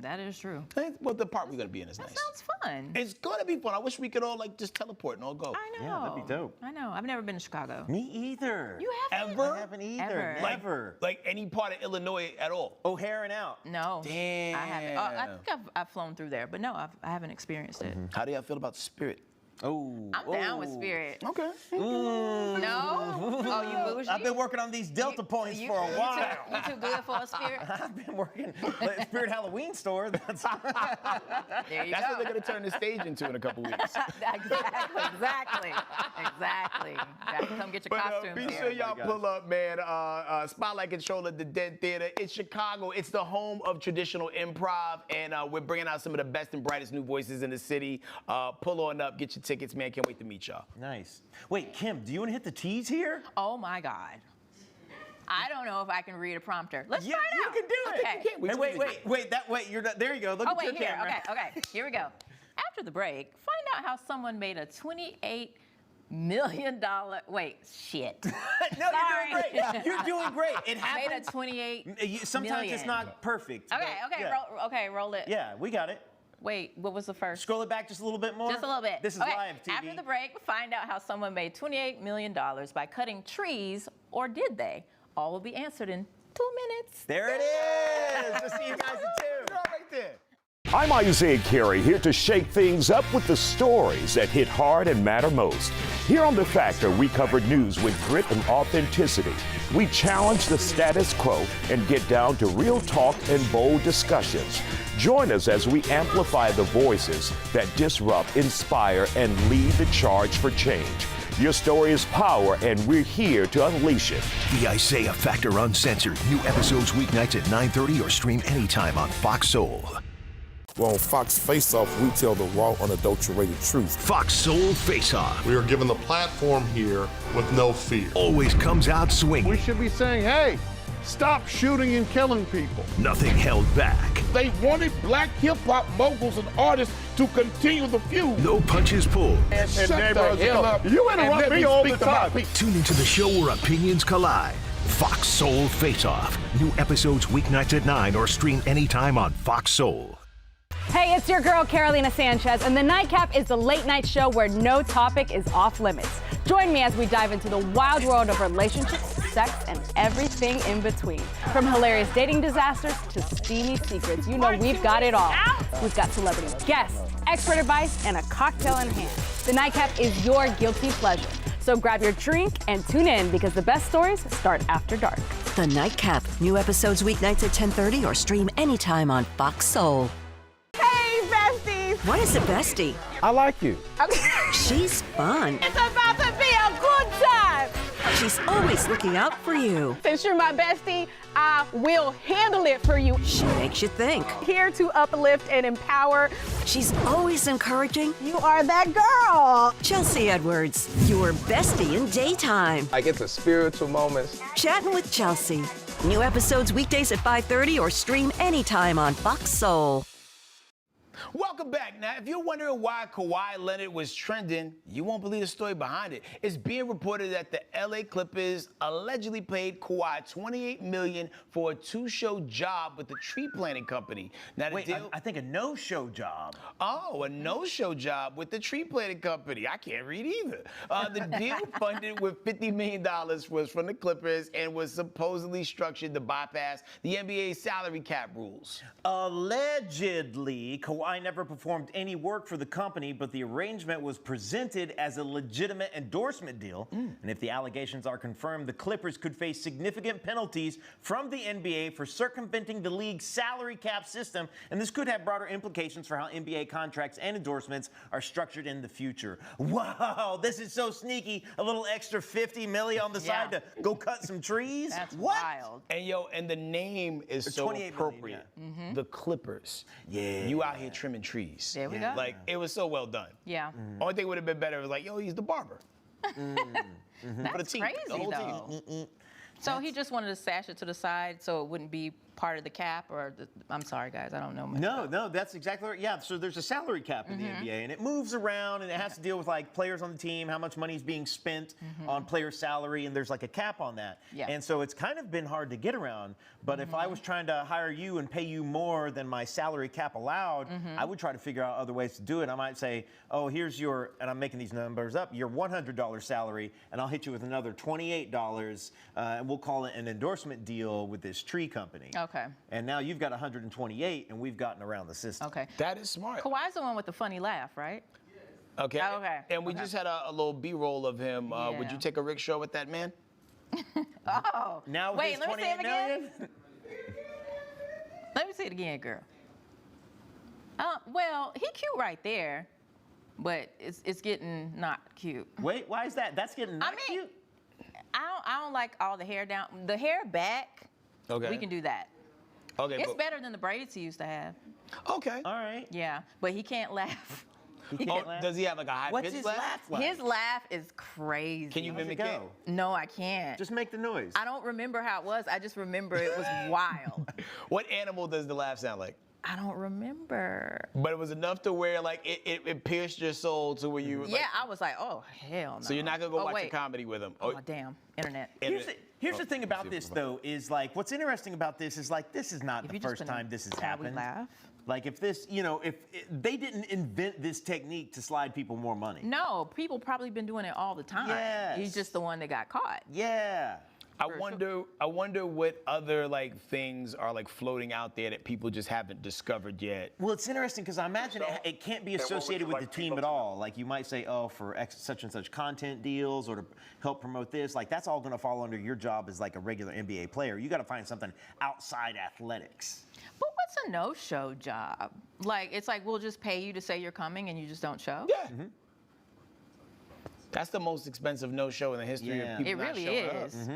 [SPEAKER 4] That is true.
[SPEAKER 2] Well, the part we're gonna be in is
[SPEAKER 4] That
[SPEAKER 2] nice.
[SPEAKER 4] sounds fun.
[SPEAKER 2] It's gonna be fun. I wish we could all like just teleport and all go.
[SPEAKER 4] I know.
[SPEAKER 1] Yeah, that'd be dope.
[SPEAKER 4] I know. I've never been to Chicago.
[SPEAKER 1] Me either.
[SPEAKER 4] You haven't?
[SPEAKER 2] Ever?
[SPEAKER 1] I haven't either.
[SPEAKER 4] Ever.
[SPEAKER 1] Never.
[SPEAKER 2] Like any part of Illinois at all.
[SPEAKER 1] O'Hare and out.
[SPEAKER 4] No.
[SPEAKER 2] Damn.
[SPEAKER 4] I haven't. I think I've flown through there, but no, I haven't experienced it.
[SPEAKER 2] How do y'all feel about the Spirit?
[SPEAKER 1] Oh.
[SPEAKER 4] I'm down with Spirit.
[SPEAKER 2] Okay.
[SPEAKER 4] No? Oh, you bougie?
[SPEAKER 1] I've been working on these Delta points for a while.
[SPEAKER 4] You too good for a Spirit?
[SPEAKER 1] I've been working at Spirit Halloween store. That's
[SPEAKER 4] There you
[SPEAKER 2] That's
[SPEAKER 4] go.
[SPEAKER 2] what they're gonna turn the stage into in a couple weeks.
[SPEAKER 4] Exactly. Gotta come get your costumes
[SPEAKER 2] Be
[SPEAKER 4] here.
[SPEAKER 2] sure y'all pull up, man. Spotlight Control at the Den Theater. It's Chicago. It's the home of traditional improv, and we're bringing out some of the best and brightest new voices in the city. Pull on up, get your tickets, man. Can't wait to meet y'all.
[SPEAKER 1] nice. Wait, Kim, do you want to hit the tease here?
[SPEAKER 4] Oh my God. I don't know if I can read a prompter. Let's
[SPEAKER 1] Yeah,
[SPEAKER 4] find
[SPEAKER 1] you
[SPEAKER 4] out.
[SPEAKER 1] can do it.
[SPEAKER 4] Okay.
[SPEAKER 1] Wait. You're not, there you go. Look
[SPEAKER 4] Oh,
[SPEAKER 1] at
[SPEAKER 4] wait,
[SPEAKER 1] your
[SPEAKER 4] here.
[SPEAKER 1] camera.
[SPEAKER 4] Okay. Here we go. After the break, find out how someone made a $28 million. Wait, shit.
[SPEAKER 1] No,
[SPEAKER 4] Sorry.
[SPEAKER 1] you're doing great. You're doing great. It
[SPEAKER 4] Made a
[SPEAKER 1] happens.
[SPEAKER 4] 28
[SPEAKER 1] Sometimes it's
[SPEAKER 4] million.
[SPEAKER 1] not perfect.
[SPEAKER 4] Okay,
[SPEAKER 1] but yeah.
[SPEAKER 4] roll it.
[SPEAKER 1] Yeah, we got it.
[SPEAKER 4] Wait, what was the first?
[SPEAKER 1] Scroll it back just a little bit more.
[SPEAKER 4] Just a little bit.
[SPEAKER 1] This is
[SPEAKER 4] Okay,
[SPEAKER 1] live TV.
[SPEAKER 4] After the break, we'll find out how someone made $28 million by cutting trees, or did they? All will be answered in 2 minutes.
[SPEAKER 1] There it is. We'll see you guys at 2.
[SPEAKER 2] Right there.
[SPEAKER 8] I'm Isaiah Carey, here to shake things up with the stories that hit hard and matter most. Here on The Factor, we cover news with grit and authenticity. We challenge the status quo and get down to real talk and bold discussions. Join us as we amplify the voices that disrupt, inspire, and lead the charge for change. Your story is power, and we're here to unleash it.
[SPEAKER 9] The Isaiah Factor Uncensored. New episodes weeknights at 9:30 or stream anytime on Fox Soul.
[SPEAKER 10] Well, on Fox Face Off, we tell the raw, unadulterated truth.
[SPEAKER 9] Fox Soul Face Off
[SPEAKER 11] We are given the platform here with no fear.
[SPEAKER 9] always comes out swinging.
[SPEAKER 11] We should be saying, hey, stop shooting and killing people.
[SPEAKER 9] Nothing held back.
[SPEAKER 11] They wanted black hip-hop moguls and artists to continue the feud.
[SPEAKER 9] No punches pulled.
[SPEAKER 11] Shut the hell up. You interrupt me all the time.
[SPEAKER 9] Tune into the show where opinions collide. Fox Soul Face Off. New episodes weeknights at 9 or stream anytime on Fox Soul.
[SPEAKER 12] Hey, it's your girl, Carolina Sanchez, and The Nightcap is the late night show where no topic is off limits. Join me as we dive into the wild world of relationships, sex, and everything in between. From hilarious dating disasters to steamy secrets, you know we've got it all. We've got celebrity guests, expert advice, and a cocktail in hand. The Nightcap is your guilty pleasure. So grab your drink and tune in because the best stories start after dark.
[SPEAKER 5] The Nightcap. New episodes weeknights at 10:30 or stream anytime on Fox Soul.
[SPEAKER 12] Hey, besties!
[SPEAKER 5] What is a bestie?
[SPEAKER 10] I like you.
[SPEAKER 5] She's fun.
[SPEAKER 12] It's about to be a good time!
[SPEAKER 5] She's always looking out for you.
[SPEAKER 12] Since you're my bestie, I will handle it for you.
[SPEAKER 5] She makes you think.
[SPEAKER 12] Here to uplift and empower.
[SPEAKER 5] She's always encouraging.
[SPEAKER 12] You are that girl.
[SPEAKER 5] Chelsea Edwards, your bestie in daytime.
[SPEAKER 10] I get the spiritual moments.
[SPEAKER 5] Chatting with Chelsea. New episodes weekdays at 5:30 or stream anytime on Fox Soul.
[SPEAKER 2] Welcome back. Now, if you're wondering why Kawhi Leonard was trending, you won't believe the story behind it. It's being reported that the LA Clippers allegedly paid Kawhi $28 million for a 2-show job with the tree planting company. Now, the
[SPEAKER 1] Wait,
[SPEAKER 2] deal...
[SPEAKER 1] I think a no-show job.
[SPEAKER 2] Oh, a no-show job with the tree planting company. I can't read either. The deal funded with $50 million was from the Clippers and was supposedly structured to bypass the NBA's salary cap rules.
[SPEAKER 1] Allegedly, Kawhi never performed any work for the company, but the arrangement was presented as a legitimate endorsement deal. And if the allegations are confirmed, the Clippers could face significant penalties from the NBA for circumventing the league's salary cap system. And this could have broader implications for how NBA contracts and endorsements are structured in the future. Wow, this is so sneaky. A little extra $50 million on the side to go cut some trees?
[SPEAKER 4] That's
[SPEAKER 1] what?
[SPEAKER 4] wild.
[SPEAKER 2] And the name is so
[SPEAKER 1] 28 million,
[SPEAKER 2] appropriate. The Clippers.
[SPEAKER 1] Yeah.
[SPEAKER 2] You out here trimming trees.
[SPEAKER 4] There we go.
[SPEAKER 2] Like, it was so well done.
[SPEAKER 4] Yeah.
[SPEAKER 2] Only thing would have been better was like, yo, he's the barber. For the
[SPEAKER 4] That's
[SPEAKER 2] team,
[SPEAKER 4] crazy,
[SPEAKER 2] the whole
[SPEAKER 4] though.
[SPEAKER 2] team.
[SPEAKER 4] So he just wanted to sash it to the side so it wouldn't be part of the cap, or I'm sorry, guys, I don't know much.
[SPEAKER 1] No, that's exactly right. Yeah, so there's a salary cap in the NBA, and it moves around, and it has to deal with like players on the team, how much money is being spent on player salary, and there's like a cap on that.
[SPEAKER 4] Yeah.
[SPEAKER 1] And so it's kind of been hard to get around. But if I was trying to hire you and pay you more than my salary cap allowed, I would try to figure out other ways to do it. I might say, oh, here's your, and I'm making these numbers up, your $100 salary, and I'll hit you with another $28, and we'll call it an endorsement deal with this tree company.
[SPEAKER 4] Okay.
[SPEAKER 1] And now you've got 128, and we've gotten around the system.
[SPEAKER 4] Okay.
[SPEAKER 2] That is smart.
[SPEAKER 4] Kawhi's the one with the funny laugh, right?
[SPEAKER 2] Okay.
[SPEAKER 4] Oh, okay.
[SPEAKER 2] And we just had a little B-roll of him. Would
[SPEAKER 4] Yeah.
[SPEAKER 2] you take a rickshaw with that man?
[SPEAKER 4] Oh.
[SPEAKER 1] Now
[SPEAKER 4] Wait,
[SPEAKER 1] his
[SPEAKER 4] let me say it
[SPEAKER 1] 28 million?
[SPEAKER 4] again. Let me say it again, girl. Well, he cute right there, but it's getting not cute.
[SPEAKER 1] Wait, why is that? That's getting not cute.
[SPEAKER 4] I don't like all the hair down. The hair back.
[SPEAKER 2] Okay.
[SPEAKER 4] We can do that.
[SPEAKER 2] Okay.
[SPEAKER 4] It's better than the braids he used to have.
[SPEAKER 2] Okay.
[SPEAKER 1] All right.
[SPEAKER 4] Yeah, but he can't laugh.
[SPEAKER 2] Does he have like a high
[SPEAKER 1] What's
[SPEAKER 2] pitched
[SPEAKER 1] his
[SPEAKER 2] laugh?
[SPEAKER 1] laugh like?
[SPEAKER 4] His laugh is crazy.
[SPEAKER 2] Can you
[SPEAKER 1] How's it
[SPEAKER 2] mimic it?
[SPEAKER 1] go?
[SPEAKER 4] No, I can't.
[SPEAKER 1] Just make the noise.
[SPEAKER 4] I don't remember how it was. I just remember it was wild.
[SPEAKER 2] What animal does the laugh sound like?
[SPEAKER 4] I don't remember.
[SPEAKER 2] But it was enough to where like it pierced your soul to where you.
[SPEAKER 4] Yeah, I was like, oh hell no.
[SPEAKER 2] So you're not gonna go watch
[SPEAKER 4] wait.
[SPEAKER 2] a comedy with him.
[SPEAKER 4] Oh damn, internet.
[SPEAKER 1] Here's the thing about this though is like what's interesting about this is like this is not
[SPEAKER 4] If
[SPEAKER 1] the
[SPEAKER 4] you just
[SPEAKER 1] first
[SPEAKER 4] been
[SPEAKER 1] time this has
[SPEAKER 4] how we
[SPEAKER 1] happened.
[SPEAKER 4] laugh.
[SPEAKER 1] Like if this, if they didn't invent this technique to slide people more money.
[SPEAKER 4] No, people probably been doing it all the time.
[SPEAKER 1] Yes.
[SPEAKER 4] He's just the one that got caught.
[SPEAKER 1] Yeah.
[SPEAKER 2] I wonder what other like things are like floating out there that people just haven't discovered yet.
[SPEAKER 1] Well, it's interesting because I imagine it can't be associated with the team at all. Like you might say, oh, for such and such content deals or to help promote this, like that's all going to fall under your job as like a regular NBA player. You got to find something outside athletics.
[SPEAKER 4] But what's a no-show job? Like it's like we'll just pay you to say you're coming and you just don't show.
[SPEAKER 2] Yeah. Mm-hmm. That's the most expensive no-show in the history of people
[SPEAKER 4] It
[SPEAKER 2] not
[SPEAKER 4] really
[SPEAKER 2] showing up.
[SPEAKER 4] is.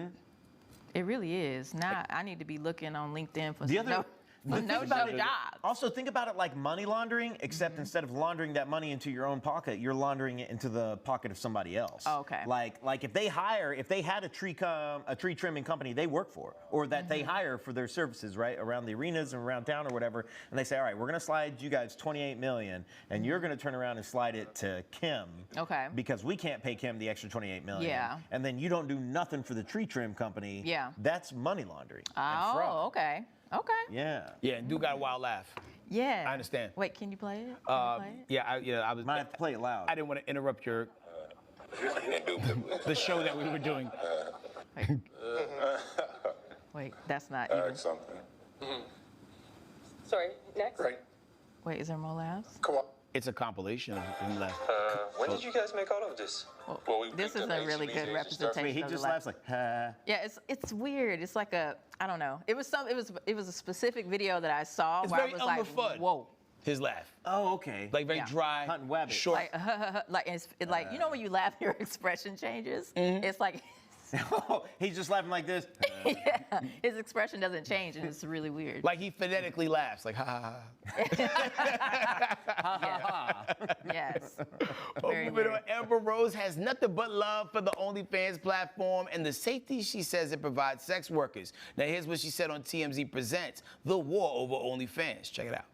[SPEAKER 4] It really is. Now I need to be looking on LinkedIn for
[SPEAKER 1] The
[SPEAKER 4] some
[SPEAKER 1] other- The thing
[SPEAKER 4] no-show
[SPEAKER 1] about it-
[SPEAKER 4] jobs.
[SPEAKER 1] Also, think about it like money laundering, except instead of laundering that money into your own pocket, you're laundering it into the pocket of somebody else.
[SPEAKER 4] Oh, okay.
[SPEAKER 1] Like if they had a tree trimming company they work for, or that they hire for their services, right, around the arenas and around town or whatever, and they say, all right, we're gonna slide you guys 28 million, and you're gonna turn around and slide it to Kim.
[SPEAKER 4] Okay.
[SPEAKER 1] Because we can't pay Kim the extra 28 million.
[SPEAKER 4] Yeah.
[SPEAKER 1] And then you don't do nothing for the tree trim company.
[SPEAKER 4] Yeah.
[SPEAKER 1] That's money laundering. and
[SPEAKER 4] Oh,
[SPEAKER 1] fraud.
[SPEAKER 4] okay. Okay.
[SPEAKER 1] Yeah.
[SPEAKER 2] Yeah, and dude got a wild laugh.
[SPEAKER 4] Yeah.
[SPEAKER 2] I understand.
[SPEAKER 4] Wait, can you play it? Can you play it?
[SPEAKER 2] Yeah, I was.
[SPEAKER 1] Might have to play it loud.
[SPEAKER 2] I didn't want to interrupt your the show that we were doing.
[SPEAKER 4] Wait, that's not even.
[SPEAKER 13] Something.
[SPEAKER 14] Sorry, next.
[SPEAKER 13] Right.
[SPEAKER 4] Wait, is there more laughs?
[SPEAKER 13] Come on.
[SPEAKER 2] It's a compilation of him laughing.
[SPEAKER 13] When did you guys make all of this? Well,
[SPEAKER 4] This is a really good representation.
[SPEAKER 1] He
[SPEAKER 4] of the
[SPEAKER 1] just
[SPEAKER 4] laugh.
[SPEAKER 1] laughs like, ha.
[SPEAKER 4] Yeah, it's weird. It's like I don't know. It was a specific video that I saw
[SPEAKER 2] It's
[SPEAKER 4] where I
[SPEAKER 2] very
[SPEAKER 4] was
[SPEAKER 2] Elmer
[SPEAKER 4] like,
[SPEAKER 2] Fudd.
[SPEAKER 4] whoa.
[SPEAKER 2] His laugh.
[SPEAKER 1] Oh, okay.
[SPEAKER 2] Like very
[SPEAKER 4] Yeah.
[SPEAKER 2] dry,
[SPEAKER 1] Hunt and Wabbit.
[SPEAKER 2] short.
[SPEAKER 4] Like it's like you know when you laugh, your expression changes. It's like
[SPEAKER 1] He's just laughing like this.
[SPEAKER 4] yeah, his expression doesn't change, and it's really weird.
[SPEAKER 2] Like he phonetically laughs, like ha ha ha.
[SPEAKER 4] Yes.
[SPEAKER 2] Oh,
[SPEAKER 4] Very
[SPEAKER 2] moving
[SPEAKER 4] weird.
[SPEAKER 2] on, Amber Rose has nothing but love for the OnlyFans platform and the safety she says it provides sex workers. Now here's what she said on TMZ Presents: The War Over OnlyFans. Check it out.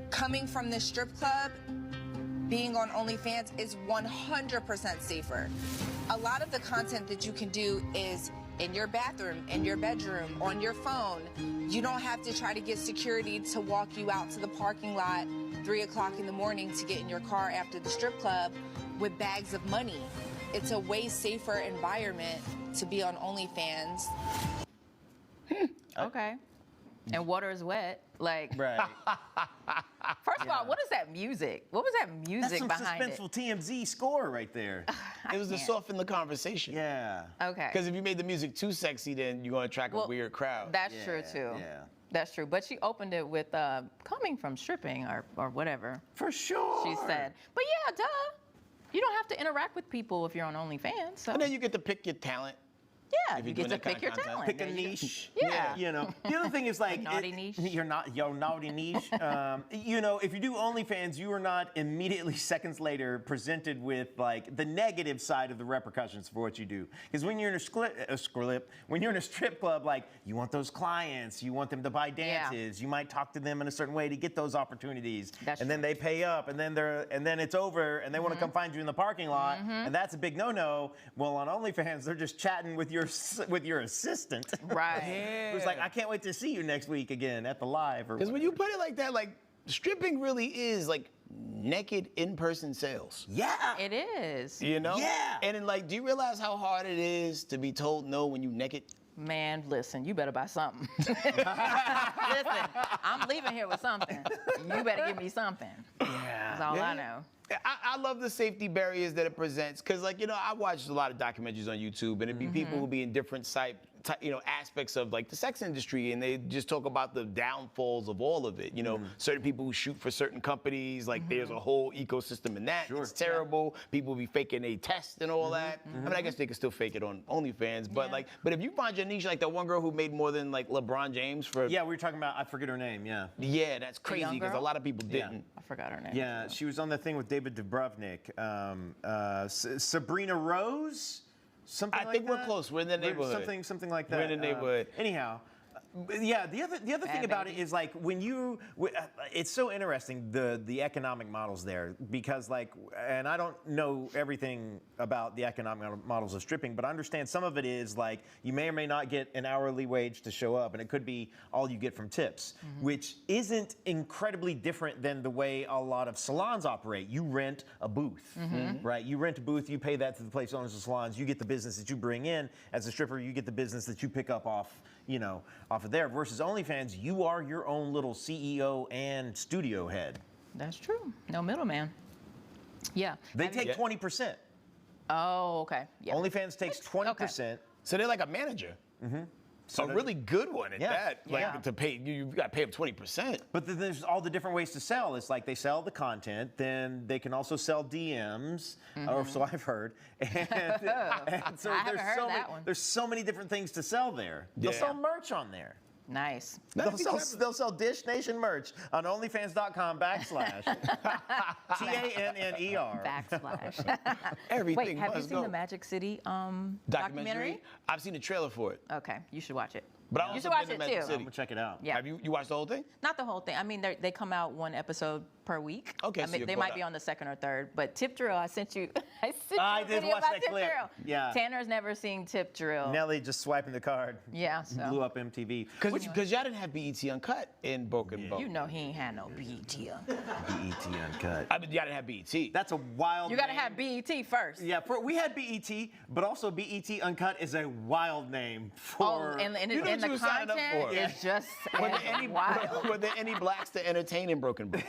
[SPEAKER 15] Coming from this strip club, being on OnlyFans is 100% safer. A lot of the content that you can do is in your bathroom, in your bedroom, on your phone. You don't have to try to get security to walk you out to the parking lot 3 o'clock in the morning to get in your car after the strip club with bags of money. It's a way safer environment to be on OnlyFans.
[SPEAKER 4] Okay. And water is wet. Like,
[SPEAKER 1] Right.
[SPEAKER 4] first of all, what is that music? What was that
[SPEAKER 1] That's
[SPEAKER 4] music
[SPEAKER 1] some
[SPEAKER 4] behind it?
[SPEAKER 1] suspenseful TMZ score right there.
[SPEAKER 2] It was to soften the conversation.
[SPEAKER 1] Yeah.
[SPEAKER 4] Okay.
[SPEAKER 2] Because if you made the music too sexy, then you're going to attract a weird crowd.
[SPEAKER 4] That's true too.
[SPEAKER 1] Yeah.
[SPEAKER 4] That's true. But she opened it with coming from stripping or whatever.
[SPEAKER 1] For sure.
[SPEAKER 4] She said. But yeah, duh. You don't have to interact with people if you're on OnlyFans. So.
[SPEAKER 2] And then you get to pick your talent.
[SPEAKER 4] Yeah,
[SPEAKER 2] If
[SPEAKER 4] you
[SPEAKER 2] you're
[SPEAKER 4] get
[SPEAKER 2] doing
[SPEAKER 4] to
[SPEAKER 2] that
[SPEAKER 4] pick your
[SPEAKER 2] kind of content.
[SPEAKER 4] talent.
[SPEAKER 1] Pick a
[SPEAKER 4] There you go.
[SPEAKER 1] niche.
[SPEAKER 4] Yeah.
[SPEAKER 1] You know. The other thing is like
[SPEAKER 4] naughty niche.
[SPEAKER 1] You're not your naughty niche. You know, if you do OnlyFans, you are not immediately seconds later presented with like the negative side of the repercussions for what you do. Because when you're in when you're in a strip club, like you want those clients, you want them to buy dances, you might talk to them in a certain way to get those opportunities, and then they pay up, and then it's over, and they want to come find you in the parking lot, and that's a big no-no. Well, on OnlyFans, they're just chatting with your assistant.
[SPEAKER 4] Right.
[SPEAKER 1] Who's like, I can't wait to see you next week again at the live.
[SPEAKER 2] Because when you put it like that, like stripping really is like naked in-person sales.
[SPEAKER 1] Yeah.
[SPEAKER 4] It is.
[SPEAKER 2] You know?
[SPEAKER 1] Yeah.
[SPEAKER 2] And then like, do you realize how hard it is to be told no when you naked?
[SPEAKER 4] Man, listen, you better buy something. Listen, I'm leaving here with something. You better give me something.
[SPEAKER 2] Yeah.
[SPEAKER 4] That's all I know.
[SPEAKER 2] I love the safety barriers that it presents, because, like, you know, I watched a lot of documentaries on YouTube, and it'd be people who be in different aspects of, like, the sex industry, and they just talk about the downfalls of all of it. You know, certain people who shoot for certain companies, like, there's a whole ecosystem in that. It's terrible. People be faking a test and all that. I mean, I guess they can still fake it on OnlyFans, but but if you find your niche, like that one girl who made more than, like, LeBron James for.
[SPEAKER 1] Yeah, we were talking about. I forget her name. Yeah.
[SPEAKER 2] Yeah, that's crazy because a lot of people didn't.
[SPEAKER 4] I forgot her name.
[SPEAKER 1] Yeah, she was on the thing with David Dubrovnik. Sabrina Rose. Something
[SPEAKER 2] I
[SPEAKER 1] like
[SPEAKER 2] think
[SPEAKER 1] that?
[SPEAKER 2] we're close. We're in the neighborhood.
[SPEAKER 1] Something like that.
[SPEAKER 2] We're in the neighborhood.
[SPEAKER 1] Anyhow, yeah. The other thing about it is, like, when you, it's so interesting, the economic models there, because, like, and I don't know everything about the economic models of stripping, but I understand some of it is like you may or may not get an hourly wage to show up, and it could be all you get from tips, which isn't incredibly different than the way a lot of salons operate. You rent a booth, right? You rent a booth, you pay that to the place owners of salons, you get the business that you bring in. As a stripper, you get the business that you pick up off of there. Versus OnlyFans, you are your own little CEO and studio head.
[SPEAKER 4] That's true. No middleman. Yeah.
[SPEAKER 1] They take 20%.
[SPEAKER 4] Oh, okay. Yeah.
[SPEAKER 1] OnlyFans takes 20%.
[SPEAKER 2] So they're like a manager. So a really good one at that. Like, to pay, you got to pay them 20%.
[SPEAKER 1] But then there's all the different ways to sell. It's like they sell the content, then they can also sell DMs, or so I've heard. And so there's so many different things to sell there. They'll sell merch on there.
[SPEAKER 4] Nice.
[SPEAKER 1] They'll sell Dish Nation merch on onlyfans.com / TANNER.
[SPEAKER 2] Everything.
[SPEAKER 4] Wait, have you seen the Magic City documentary?
[SPEAKER 2] I've seen the trailer for it.
[SPEAKER 4] Okay, you should watch it.
[SPEAKER 2] But
[SPEAKER 4] you should watch it too.
[SPEAKER 1] I'm gonna check it out.
[SPEAKER 4] Yeah.
[SPEAKER 2] Have you watched the whole thing?
[SPEAKER 4] Not the whole thing. I mean, they come out one episode per week.
[SPEAKER 2] Okay,
[SPEAKER 4] I
[SPEAKER 2] so
[SPEAKER 4] mean, they might be on the second or third. But Tip Drill, I sent you.
[SPEAKER 1] I did watch that
[SPEAKER 4] Tip
[SPEAKER 1] clip.
[SPEAKER 4] Drill.
[SPEAKER 1] Yeah.
[SPEAKER 4] Tanner's never seen Tip Drill.
[SPEAKER 1] Nelly just swiping the card.
[SPEAKER 4] Yeah. So.
[SPEAKER 1] Blew up MTV.
[SPEAKER 2] Because y'all didn't have BET Uncut in Broken Bow.
[SPEAKER 4] You know he ain't had no BET Uncut.
[SPEAKER 1] BET Uncut.
[SPEAKER 2] I mean, y'all didn't have BET.
[SPEAKER 1] That's a wild.
[SPEAKER 4] You got to have BET first.
[SPEAKER 1] Yeah, we had BET, but also BET Uncut is a wild name for.
[SPEAKER 4] Oh, and
[SPEAKER 2] you know
[SPEAKER 4] the content is just wild.
[SPEAKER 2] Were there any blacks to entertain in Broken Bow?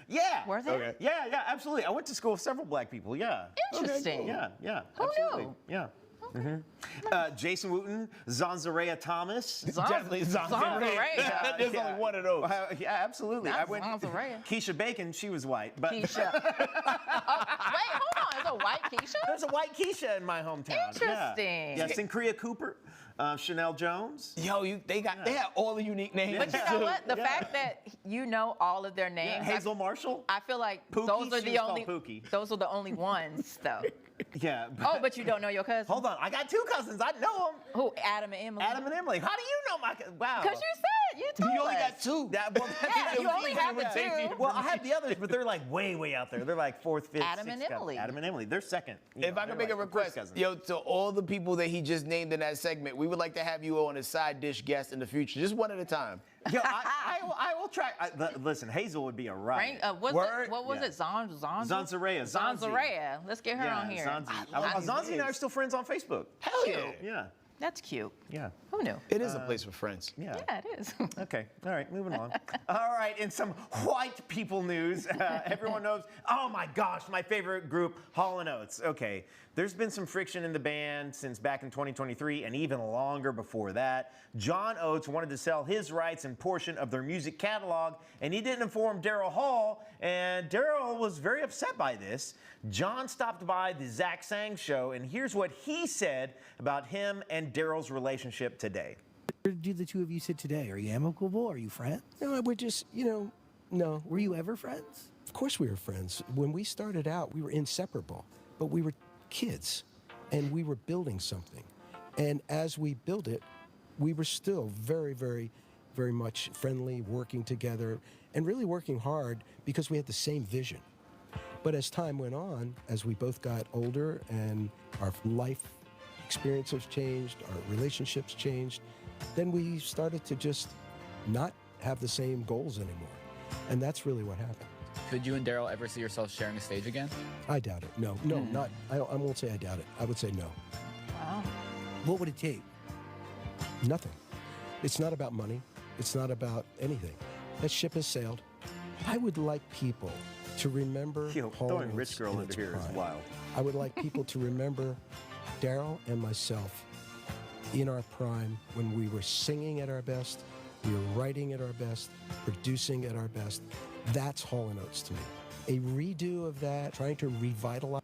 [SPEAKER 1] Yeah.
[SPEAKER 4] Were there?
[SPEAKER 2] Okay.
[SPEAKER 1] Yeah, absolutely. I went to school with several black people. Yeah.
[SPEAKER 4] Interesting.
[SPEAKER 1] Okay, cool. Yeah.
[SPEAKER 4] Who
[SPEAKER 1] absolutely.
[SPEAKER 4] knew?
[SPEAKER 1] Yeah. Jason Wooten, Zanzarea Thomas.
[SPEAKER 2] Definitely Zanzarea. There's only one of those.
[SPEAKER 1] Yeah, absolutely.
[SPEAKER 4] That's Zanzarea.
[SPEAKER 1] Keisha Bacon, she was white. But
[SPEAKER 4] Keisha. Wait, hold on. Is a white Keisha?
[SPEAKER 1] There's a white Keisha in my hometown.
[SPEAKER 4] Interesting.
[SPEAKER 1] Yeah, Syncria Cooper, Chanel Jones.
[SPEAKER 2] Yo, they had all the unique names.
[SPEAKER 4] But you know what? The fact that you know all of their names.
[SPEAKER 1] Hazel Marshall.
[SPEAKER 4] I feel like
[SPEAKER 1] Pookie,
[SPEAKER 4] those are the only ones, though.
[SPEAKER 1] Yeah.
[SPEAKER 4] But you don't know your cousin?
[SPEAKER 1] Hold on, I got 2 cousins. I know them.
[SPEAKER 4] Who? Adam and Emily.
[SPEAKER 1] Adam and Emily. How do you know my? Wow.
[SPEAKER 4] Because you told
[SPEAKER 2] You only
[SPEAKER 4] us.
[SPEAKER 2] got 2.
[SPEAKER 4] You only have the 2.
[SPEAKER 1] Well, I have the others, but they're like way out there. They're like 4th, 5th,
[SPEAKER 4] Adam
[SPEAKER 1] 6th
[SPEAKER 4] and Emily.
[SPEAKER 1] Adam and Emily. They're second.
[SPEAKER 2] If I could make a request, to all the people that he just named in that segment, we would like to have you on as side dish guest in the future, just one at a time.
[SPEAKER 1] Yo, I will try. Listen, Hazel would be a riot.
[SPEAKER 4] What was it?
[SPEAKER 1] Zanzarea.
[SPEAKER 4] Zanzarea. Let's get her on here.
[SPEAKER 1] Zanzi and I are still friends on Facebook.
[SPEAKER 2] Hell yeah.
[SPEAKER 1] Yeah.
[SPEAKER 4] That's cute.
[SPEAKER 1] Yeah.
[SPEAKER 4] Who knew?
[SPEAKER 2] It is a place for friends.
[SPEAKER 1] Yeah.
[SPEAKER 4] Yeah, it is.
[SPEAKER 1] Okay. All right. Moving on. All right. In some white people news, everyone knows. Oh my gosh, my favorite group, Hall & Oates. Okay. There's been some friction in the band since back in 2023 and even longer before that. John Oates wanted to sell his rights and portion of their music catalog, and he didn't inform Daryl Hall, and Daryl was very upset by this. John stopped by the Zach Sang show, and here's what he said about him and Daryl's relationship today.
[SPEAKER 14] Where do the two of you sit today? Are you amicable? Are you friends?
[SPEAKER 16] No, we're just, no.
[SPEAKER 14] Were you ever friends?
[SPEAKER 16] Of course we were friends. When we started out, we were inseparable, but we were kids, and we were building something. And as we built it, we were still very, very, very much friendly, working together, and really working hard because we had the same vision. But as time went on, as we both got older and our life experiences changed, our relationships changed, then we started to just not have the same goals anymore. And that's really what happened.
[SPEAKER 17] Could you and Daryl ever see yourselves sharing a stage again?
[SPEAKER 16] I doubt it. No, not. I won't say I doubt it. I would say no.
[SPEAKER 4] Wow.
[SPEAKER 14] What would it take?
[SPEAKER 16] Nothing. It's not about money. It's not about anything. That ship has sailed. I would like people to remember Hall
[SPEAKER 1] throwing
[SPEAKER 16] and
[SPEAKER 1] Rich
[SPEAKER 16] Oates
[SPEAKER 1] Girl
[SPEAKER 16] in
[SPEAKER 1] into
[SPEAKER 16] its
[SPEAKER 1] here is
[SPEAKER 16] prime.
[SPEAKER 1] wild.
[SPEAKER 16] I would like people to remember Daryl and myself in our prime when we were singing at our best, we were writing at our best, producing at our best. That's Hall and Oates to me. A redo of that, trying to revitalize.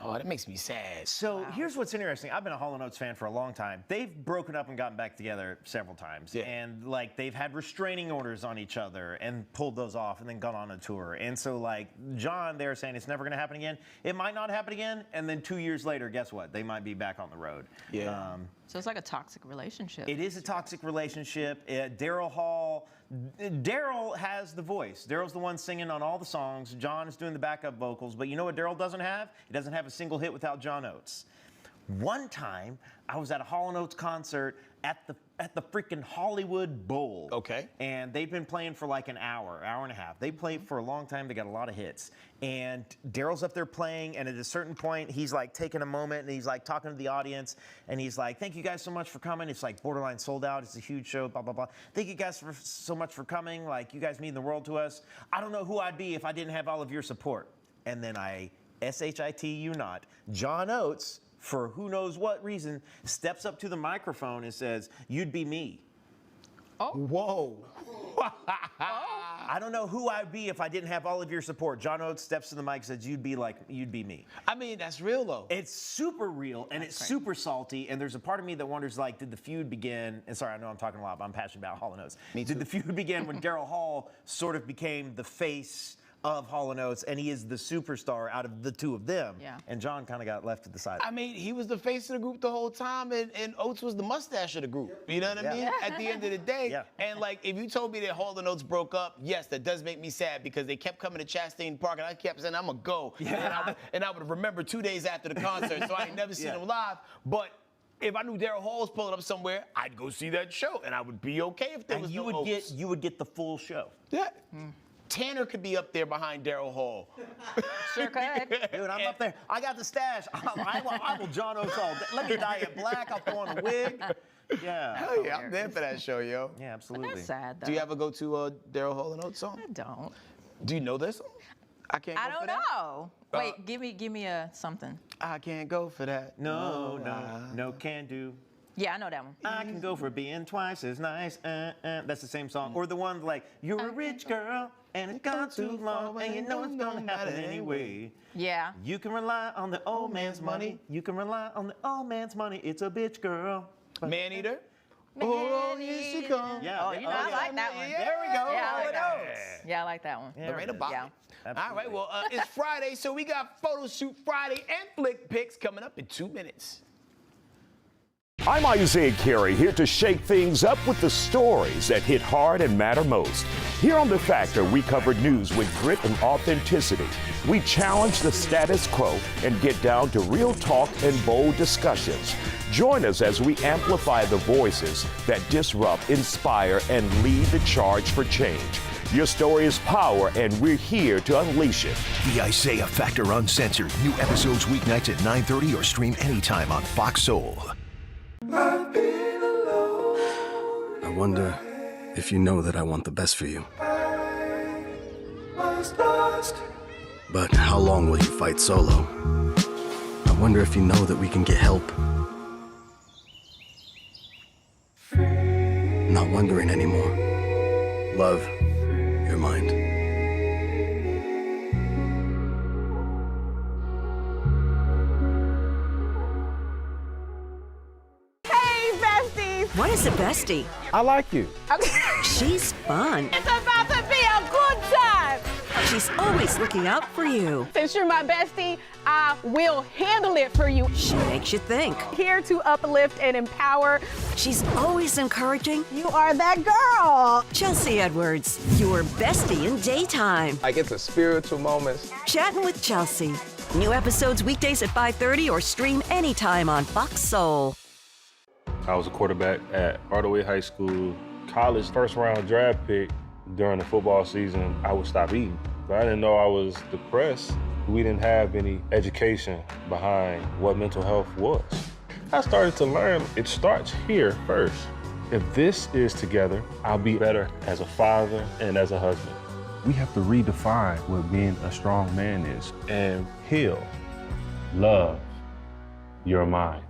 [SPEAKER 2] Oh, that makes me sad.
[SPEAKER 1] So here's what's interesting. I've been a Hall & Oates fan for a long time. They've broken up and gotten back together several times.
[SPEAKER 2] Yeah.
[SPEAKER 1] And like they've had restraining orders on each other and pulled those off and then gone on a tour. And so like John, they're saying it's never going to happen again. It might not happen again. And then 2 years later, guess what? They might be back on the road.
[SPEAKER 2] Yeah.
[SPEAKER 4] So it's like a toxic relationship.
[SPEAKER 1] It is a toxic relationship. Daryl has the voice. Daryl's the one singing on all the songs. John is doing the backup vocals. But you know what Daryl doesn't have? He doesn't have a single hit without John Oates. One time, I was at a Hall & Oates concert at the freaking Hollywood Bowl.
[SPEAKER 2] Okay.
[SPEAKER 1] And they've been playing for like an hour and a half. They played for a long time. They got a lot of hits. And Daryl's up there playing, and at a certain point, he's like taking a moment, and he's like talking to the audience, and he's like, "Thank you guys so much for coming. It's like borderline sold out. It's a huge show, blah, blah, blah. Thank you guys so much for coming. Like, you guys mean the world to us. I don't know who I'd be if I didn't have all of your support." And then S-H-I-T-U not, John Oates, for who knows what reason, steps up to the microphone and says, "You'd be me."
[SPEAKER 4] Oh.
[SPEAKER 2] Whoa.
[SPEAKER 1] I don't know who I'd be if I didn't have all of your support. John Oates steps to the mic and says, you'd be me.
[SPEAKER 2] I mean, that's real though.
[SPEAKER 1] It's super real and it's super salty. And there's a part of me that wonders, like, did the feud begin? And sorry, I know I'm talking a lot, but I'm passionate about Hall & Oates. Did the feud begin when Daryl Hall sort of became the face of Hall & Oates, and he is the superstar out of the two of them?
[SPEAKER 4] Yeah.
[SPEAKER 1] And John kind of got left to the side.
[SPEAKER 2] I mean, he was the face of the group the whole time, and Oates was the mustache of the group. You know what I mean? At the end of the day.
[SPEAKER 1] Yeah.
[SPEAKER 2] And like, if you told me that Hall & Oates broke up, yes, that does make me sad because they kept coming to Chastain Park, and I kept saying, I'm gonna go.
[SPEAKER 1] Yeah.
[SPEAKER 2] And I would remember 2 days after the concert, so I ain't never seen him live. But if I knew Daryl Hall was pulling up somewhere, I'd go see that show, and I would be okay if there was no Oates.
[SPEAKER 1] You would get the full show.
[SPEAKER 2] Yeah. Tanner could be up there behind Daryl Hall.
[SPEAKER 4] Sure could.
[SPEAKER 1] Dude, I'm up there. I got the stash. I will John Oates all day. Let me dye it black. I'll throw on a wig. Yeah.
[SPEAKER 2] Hell yeah, I'm there for that show, yo.
[SPEAKER 1] Yeah, absolutely.
[SPEAKER 4] But that's sad, though.
[SPEAKER 2] Do you ever go to Daryl Hall & Oates song?
[SPEAKER 4] I don't.
[SPEAKER 2] Do you know this song? I can't go
[SPEAKER 4] I
[SPEAKER 2] for
[SPEAKER 4] don't
[SPEAKER 2] that.
[SPEAKER 4] know. Wait, give me a something.
[SPEAKER 2] I can't go for that.
[SPEAKER 1] No can do.
[SPEAKER 4] Yeah, I know that one.
[SPEAKER 1] I can go for being twice as nice. That's the same song. Or the one like, you're a rich girl, and it's gone too long, and you know it's gonna happen anyway.
[SPEAKER 4] Yeah.
[SPEAKER 1] You can rely on the old man's money. You can rely on the old man's money. It's a bitch girl.
[SPEAKER 2] Man Eater? Oh, here she comes.
[SPEAKER 1] Yeah.
[SPEAKER 4] Oh, you know, I like that one.
[SPEAKER 1] There we go.
[SPEAKER 4] Yeah, I like that one. Yeah, I like that one.
[SPEAKER 2] Lorena Bobbitt.
[SPEAKER 4] Yeah.
[SPEAKER 2] All right, well, it's Friday, so we got Photo Shoot Friday and Flick Picks coming up in 2 minutes.
[SPEAKER 8] I'm Isaiah Carey, here to shake things up with the stories that hit hard and matter most. Here on The Factor, we cover news with grit and authenticity. We challenge the status quo and get down to real talk and bold discussions. Join us as we amplify the voices that disrupt, inspire, and lead the charge for change. Your story is power, and we're here to unleash it.
[SPEAKER 9] The Isaiah Factor Uncensored. New episodes weeknights at 9:30 or stream anytime on Fox Soul.
[SPEAKER 18] I wonder if you know that I want the best for you. But how long will you fight solo? I wonder if you know that we can get help. Not wondering anymore. Love, your mind.
[SPEAKER 5] What is a bestie?
[SPEAKER 10] I like you.
[SPEAKER 5] She's fun.
[SPEAKER 12] It's about to be a good time.
[SPEAKER 5] She's always looking out for you.
[SPEAKER 12] Since you're my bestie, I will handle it for you.
[SPEAKER 5] She makes you think.
[SPEAKER 12] Here to uplift and empower.
[SPEAKER 5] She's always encouraging.
[SPEAKER 12] You are that girl.
[SPEAKER 5] Chelsea Edwards, your bestie in daytime.
[SPEAKER 13] I get the spiritual moments.
[SPEAKER 5] Chatting with Chelsea. New episodes weekdays at 5:30 or stream anytime on Fox Soul.
[SPEAKER 19] I was a quarterback at Hardaway High School. College first-round draft pick. During the football season, I would stop eating. But I didn't know I was depressed. We didn't have any education behind what mental health was. I started to learn it starts here first. if this is together, I'll be better as a father and as a husband. We have to redefine what being a strong man is and heal, love your mind.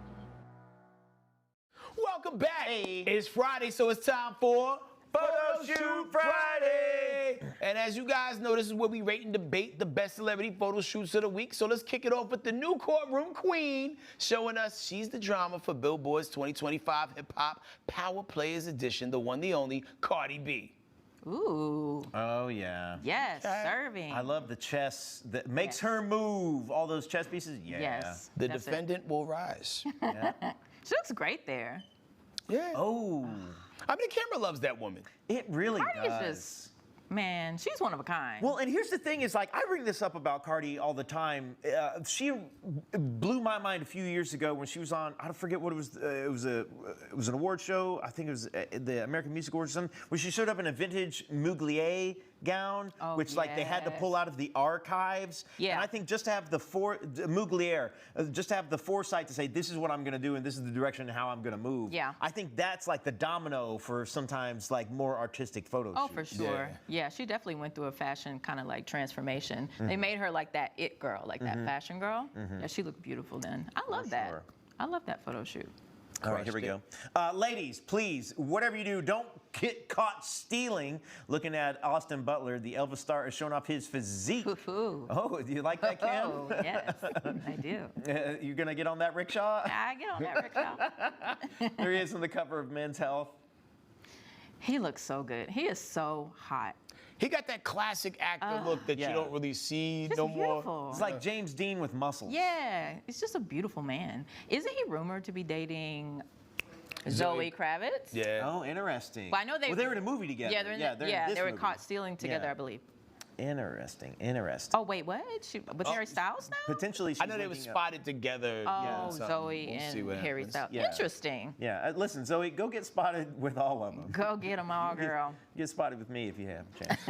[SPEAKER 2] Welcome back. It's Friday, so it's time for Photo Shoot Friday. And as you guys know, this is where we rate and debate the best celebrity photo shoots of the week. So let's kick it off with the new courtroom queen, showing us she's the drama for Billboard's 2025 Hip Hop Power Players Edition, the one, the only, Cardi B.
[SPEAKER 4] Ooh.
[SPEAKER 1] Oh, yeah.
[SPEAKER 4] Yes, serving.
[SPEAKER 1] I love the chess that makes her move. All those chess pieces. Yeah.
[SPEAKER 4] Yes.
[SPEAKER 2] The defendant will rise.
[SPEAKER 1] Yeah.
[SPEAKER 4] She looks great there.
[SPEAKER 2] Yeah.
[SPEAKER 1] Oh.
[SPEAKER 2] I mean, the camera loves that woman.
[SPEAKER 1] It really
[SPEAKER 4] Cardi
[SPEAKER 1] does.
[SPEAKER 4] is just, man, she's one of a kind.
[SPEAKER 1] Well, and here's the thing is, like, I bring this up about Cardi all the time. She blew my mind a few years ago when she was on, I don't forget what it was. It was an award show. I think it was the American Music Awards or something, where she showed up in a vintage Mugler gown, which like they had to pull out of the archives.
[SPEAKER 4] Yeah.
[SPEAKER 1] And I think just to have the Mugler, just to have the foresight to say, this is what I'm going to do and this is the direction and how I'm going to move.
[SPEAKER 4] Yeah.
[SPEAKER 1] I think that's like the domino for sometimes like more artistic photo shoots.
[SPEAKER 4] Oh, for sure. Yeah, she definitely went through a fashion kind of like transformation. They made her like that it girl, like that fashion girl. Yeah, she looked beautiful then. I love that.
[SPEAKER 1] sure.
[SPEAKER 4] I love that photo shoot.
[SPEAKER 1] All right, here we go. Ladies, please, whatever you do, don't get caught stealing. Looking at Austin Butler, the Elvis star is showing off his physique. Oh, do you like that, Cam?
[SPEAKER 4] Oh, yes, I do.
[SPEAKER 1] You're going to get on that rickshaw?
[SPEAKER 4] I get on that rickshaw.
[SPEAKER 1] There he is on the cover of Men's Health.
[SPEAKER 4] He looks so good. He is so hot.
[SPEAKER 2] He got that classic actor look that you don't really see no more.
[SPEAKER 1] It's like James Dean with muscles.
[SPEAKER 4] Yeah, he's just a beautiful man. Isn't he rumored to be dating Zoe Kravitz?
[SPEAKER 1] Yeah. Oh, interesting.
[SPEAKER 4] Well, I know they
[SPEAKER 1] were in a movie together.
[SPEAKER 4] Yeah, they were caught stealing together, I believe.
[SPEAKER 1] Interesting.
[SPEAKER 4] Oh, wait, what? With Harry Styles now?
[SPEAKER 1] Potentially,
[SPEAKER 2] I know they were spotted together.
[SPEAKER 4] Oh, Zoe and Harry Styles. Interesting.
[SPEAKER 1] Yeah, listen, Zoe, go get spotted with all of them.
[SPEAKER 4] Go get them all, girl.
[SPEAKER 1] Get spotted with me if you have a chance.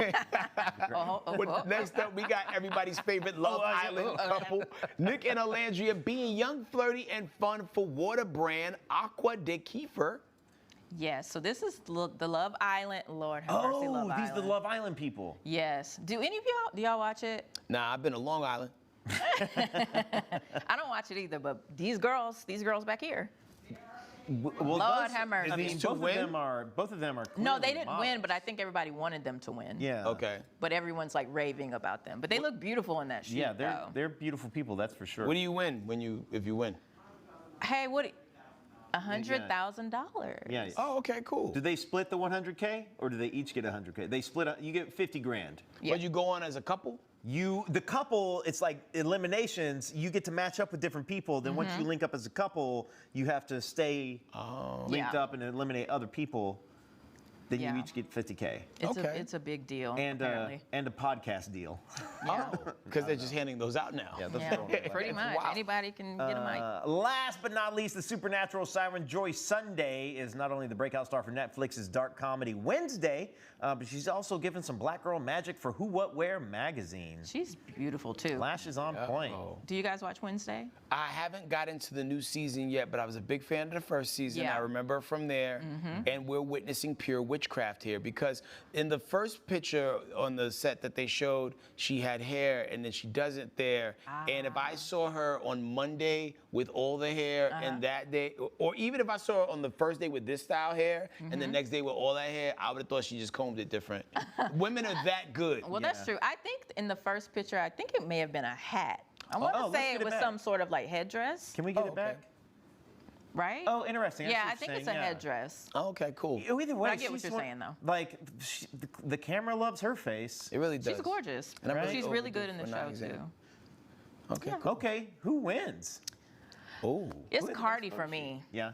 [SPEAKER 2] Next up, we got everybody's favorite Love Island couple, Nick and Alandria, being young, flirty, and fun for water brand Aqua de Kiefer.
[SPEAKER 4] Yes, so this is the Love Island. Lord have mercy, Love Island.
[SPEAKER 1] These are the Love Island people.
[SPEAKER 4] Yes. Do any of do y'all watch it?
[SPEAKER 2] Nah, I've been to Long Island.
[SPEAKER 4] I don't watch it either, but these girls back here.
[SPEAKER 1] Well,
[SPEAKER 4] Lord have mercy.
[SPEAKER 1] I mean, both of them are
[SPEAKER 4] No, they didn't
[SPEAKER 1] models.
[SPEAKER 4] win, but I think everybody wanted them to win.
[SPEAKER 1] Yeah.
[SPEAKER 2] Okay.
[SPEAKER 4] But everyone's like raving about them. But they look beautiful in that shoot.
[SPEAKER 1] Yeah, they're beautiful people, that's for sure.
[SPEAKER 2] What do you win if you win?
[SPEAKER 4] Hey, what? $100,000.
[SPEAKER 1] Yeah.
[SPEAKER 2] Oh, okay, cool.
[SPEAKER 1] Do they split the 100K or do they each get 100K? They split. You get 50 grand.
[SPEAKER 4] Yeah.
[SPEAKER 2] But you go on as a couple?
[SPEAKER 1] The couple, it's like eliminations. You get to match up with different people. Then once you link up as a couple, you have to stay linked up and eliminate other people. Then you each get 50K.
[SPEAKER 4] It's a big deal, apparently.
[SPEAKER 1] And a podcast deal.
[SPEAKER 2] Yeah. Because they're just handing those out now.
[SPEAKER 4] Pretty much. Wow. Anybody can get a mic.
[SPEAKER 1] Last but not least, the supernatural siren Joy Sunday is not only the breakout star for Netflix's dark comedy Wednesday, but she's also given some black girl magic for Who What Wear magazine.
[SPEAKER 4] She's beautiful, too.
[SPEAKER 1] Lashes on point.
[SPEAKER 4] Do you guys watch Wednesday?
[SPEAKER 2] I haven't got into the new season yet, but I was a big fan of the first season.
[SPEAKER 4] Yeah.
[SPEAKER 2] I remember from there, and we're witnessing pure witchcraft here because in the first picture on the set that they showed, she had hair and then she doesn't there. And if I saw her on Monday with all the hair and that day, or even if I saw her on the first day with this style hair and the next day with all that hair, I would have thought she just combed it different. Women are that good.
[SPEAKER 4] Well, that's true. I think in the first picture, I think it may have been a hat. I want to say it was some sort of like headdress.
[SPEAKER 1] Can we get it back?
[SPEAKER 4] Right?
[SPEAKER 1] Oh, interesting.
[SPEAKER 4] Yeah, I think it's a headdress.
[SPEAKER 2] Oh, okay, cool.
[SPEAKER 1] Either way,
[SPEAKER 4] I get what you're saying, though.
[SPEAKER 1] Like, the camera loves her face.
[SPEAKER 2] It really does.
[SPEAKER 4] She's gorgeous.
[SPEAKER 2] And I'm
[SPEAKER 4] She's really good in the
[SPEAKER 2] for
[SPEAKER 4] show,
[SPEAKER 2] exam.
[SPEAKER 4] too.
[SPEAKER 2] Okay,
[SPEAKER 1] cool. Okay, who wins?
[SPEAKER 2] Oh.
[SPEAKER 4] It's Cardi for me.
[SPEAKER 1] Yeah.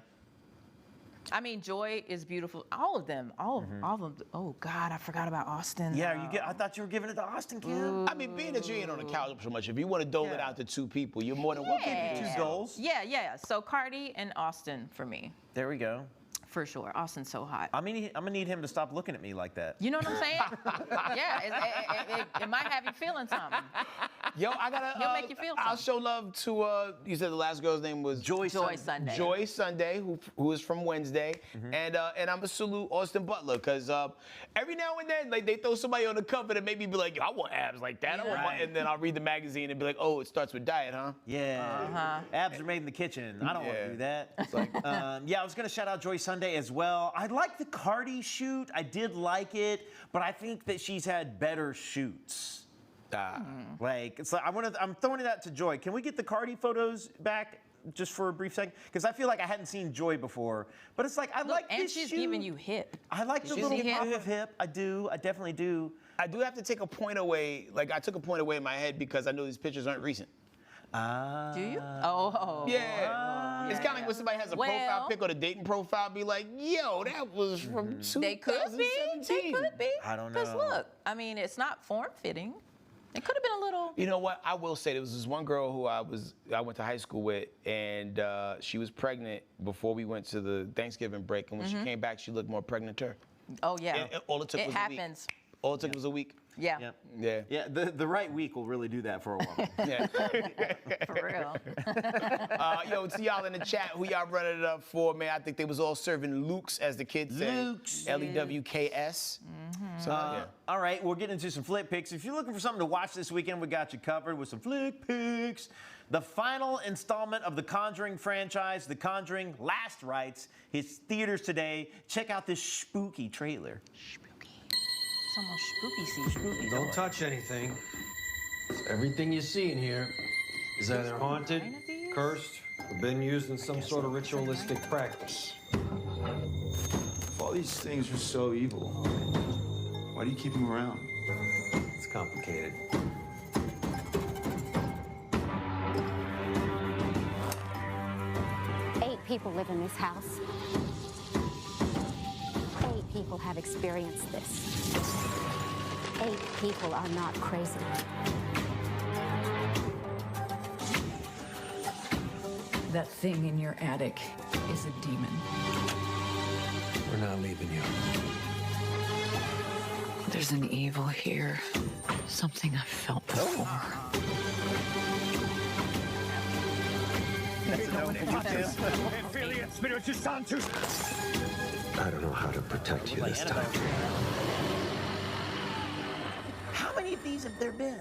[SPEAKER 4] I mean, Joy is beautiful. All of them. All of them. Oh, God, I forgot about Austin.
[SPEAKER 1] Yeah, I thought you were giving it to Austin, Kim.
[SPEAKER 2] I mean, being that you ain't on the couch so much, if you want to dole it out to two people, you're more than welcome to do
[SPEAKER 1] Two
[SPEAKER 2] so.
[SPEAKER 1] goals.
[SPEAKER 4] Yeah. So Cardi and Austin for me.
[SPEAKER 1] There we go.
[SPEAKER 4] For sure. Austin's so hot.
[SPEAKER 1] I'm gonna need him to stop looking at me like that.
[SPEAKER 4] You know what I'm saying? Yeah, it might have you feeling something.
[SPEAKER 2] Yo, I gotta.
[SPEAKER 4] He'll make you feel
[SPEAKER 2] I'll
[SPEAKER 4] something.
[SPEAKER 2] show love to. You said the last girl's name was
[SPEAKER 1] Joy
[SPEAKER 4] Sunday.
[SPEAKER 2] Joy Sunday, who is from Wednesday, and I'm gonna salute Austin Butler because every now and then like they throw somebody on the cover that make me be like, I want abs like that. I want my, and then I'll read the magazine and be like, oh, it starts with diet, huh?
[SPEAKER 1] Yeah. Abs are made in the kitchen. I don't want to do that. It's like, yeah, I was gonna shout out Joy Sunday as well. I like the Cardi shoot. I did like it, but I think that she's had better shoots. Like, it's like I'm throwing it out to Joy. Can we get the Cardi photos back just for a brief second? Because I feel like I hadn't seen Joy before. But it's like, I like
[SPEAKER 4] and
[SPEAKER 1] this
[SPEAKER 4] she's
[SPEAKER 1] shoot.
[SPEAKER 4] giving you hip.
[SPEAKER 1] I like the
[SPEAKER 4] She's
[SPEAKER 1] little
[SPEAKER 4] hip.
[SPEAKER 1] hip. I do. I definitely do.
[SPEAKER 2] I do have to take a point away. Like I took a point away in my head because I know these pictures aren't recent.
[SPEAKER 4] Do you? Oh.
[SPEAKER 2] Yeah. It's kind of like when somebody has a profile pic or the dating profile, be like, yo, that was from 2017.
[SPEAKER 4] They could be. They could be.
[SPEAKER 1] I don't know.
[SPEAKER 4] Because look, I mean, it's not form-fitting. It could have been a little.
[SPEAKER 2] You know what? I will say there was this one girl who I went to high school with, and she was pregnant before we went to the Thanksgiving break, and when she came back, she looked more pregnant.
[SPEAKER 4] Oh yeah.
[SPEAKER 2] And all it took was a week. All it took was a week.
[SPEAKER 4] Yeah.
[SPEAKER 1] Yeah. The right week will really do that for a while.
[SPEAKER 2] Yeah.
[SPEAKER 4] For real.
[SPEAKER 2] Yo, to y'all in the chat, who y'all running it up for, man? I think they was all serving Lukes, as the kids say.
[SPEAKER 1] Lukes.
[SPEAKER 2] Lewks. So, yeah.
[SPEAKER 1] All right, we'll get into some flick picks. If you're looking for something to watch this weekend, we got you covered with some flick picks. The final installment of the Conjuring franchise, The Conjuring Last Rites, hits theaters today. Check out this spooky trailer.
[SPEAKER 4] It's almost spooky season.
[SPEAKER 20] Don't touch anything. Everything you see in here is either haunted, cursed, or been used in some sort of ritualistic practice.
[SPEAKER 3] If all these things are so evil, why do you keep them around?
[SPEAKER 20] It's complicated.
[SPEAKER 21] Eight people live in this house. 8 people have experienced this. 8 people are not crazy.
[SPEAKER 22] That thing in your attic is a demon.
[SPEAKER 20] We're not leaving you.
[SPEAKER 22] There's an evil here. Something I've felt before.
[SPEAKER 20] I don't know how to protect you this time.
[SPEAKER 1] How many of these have there been?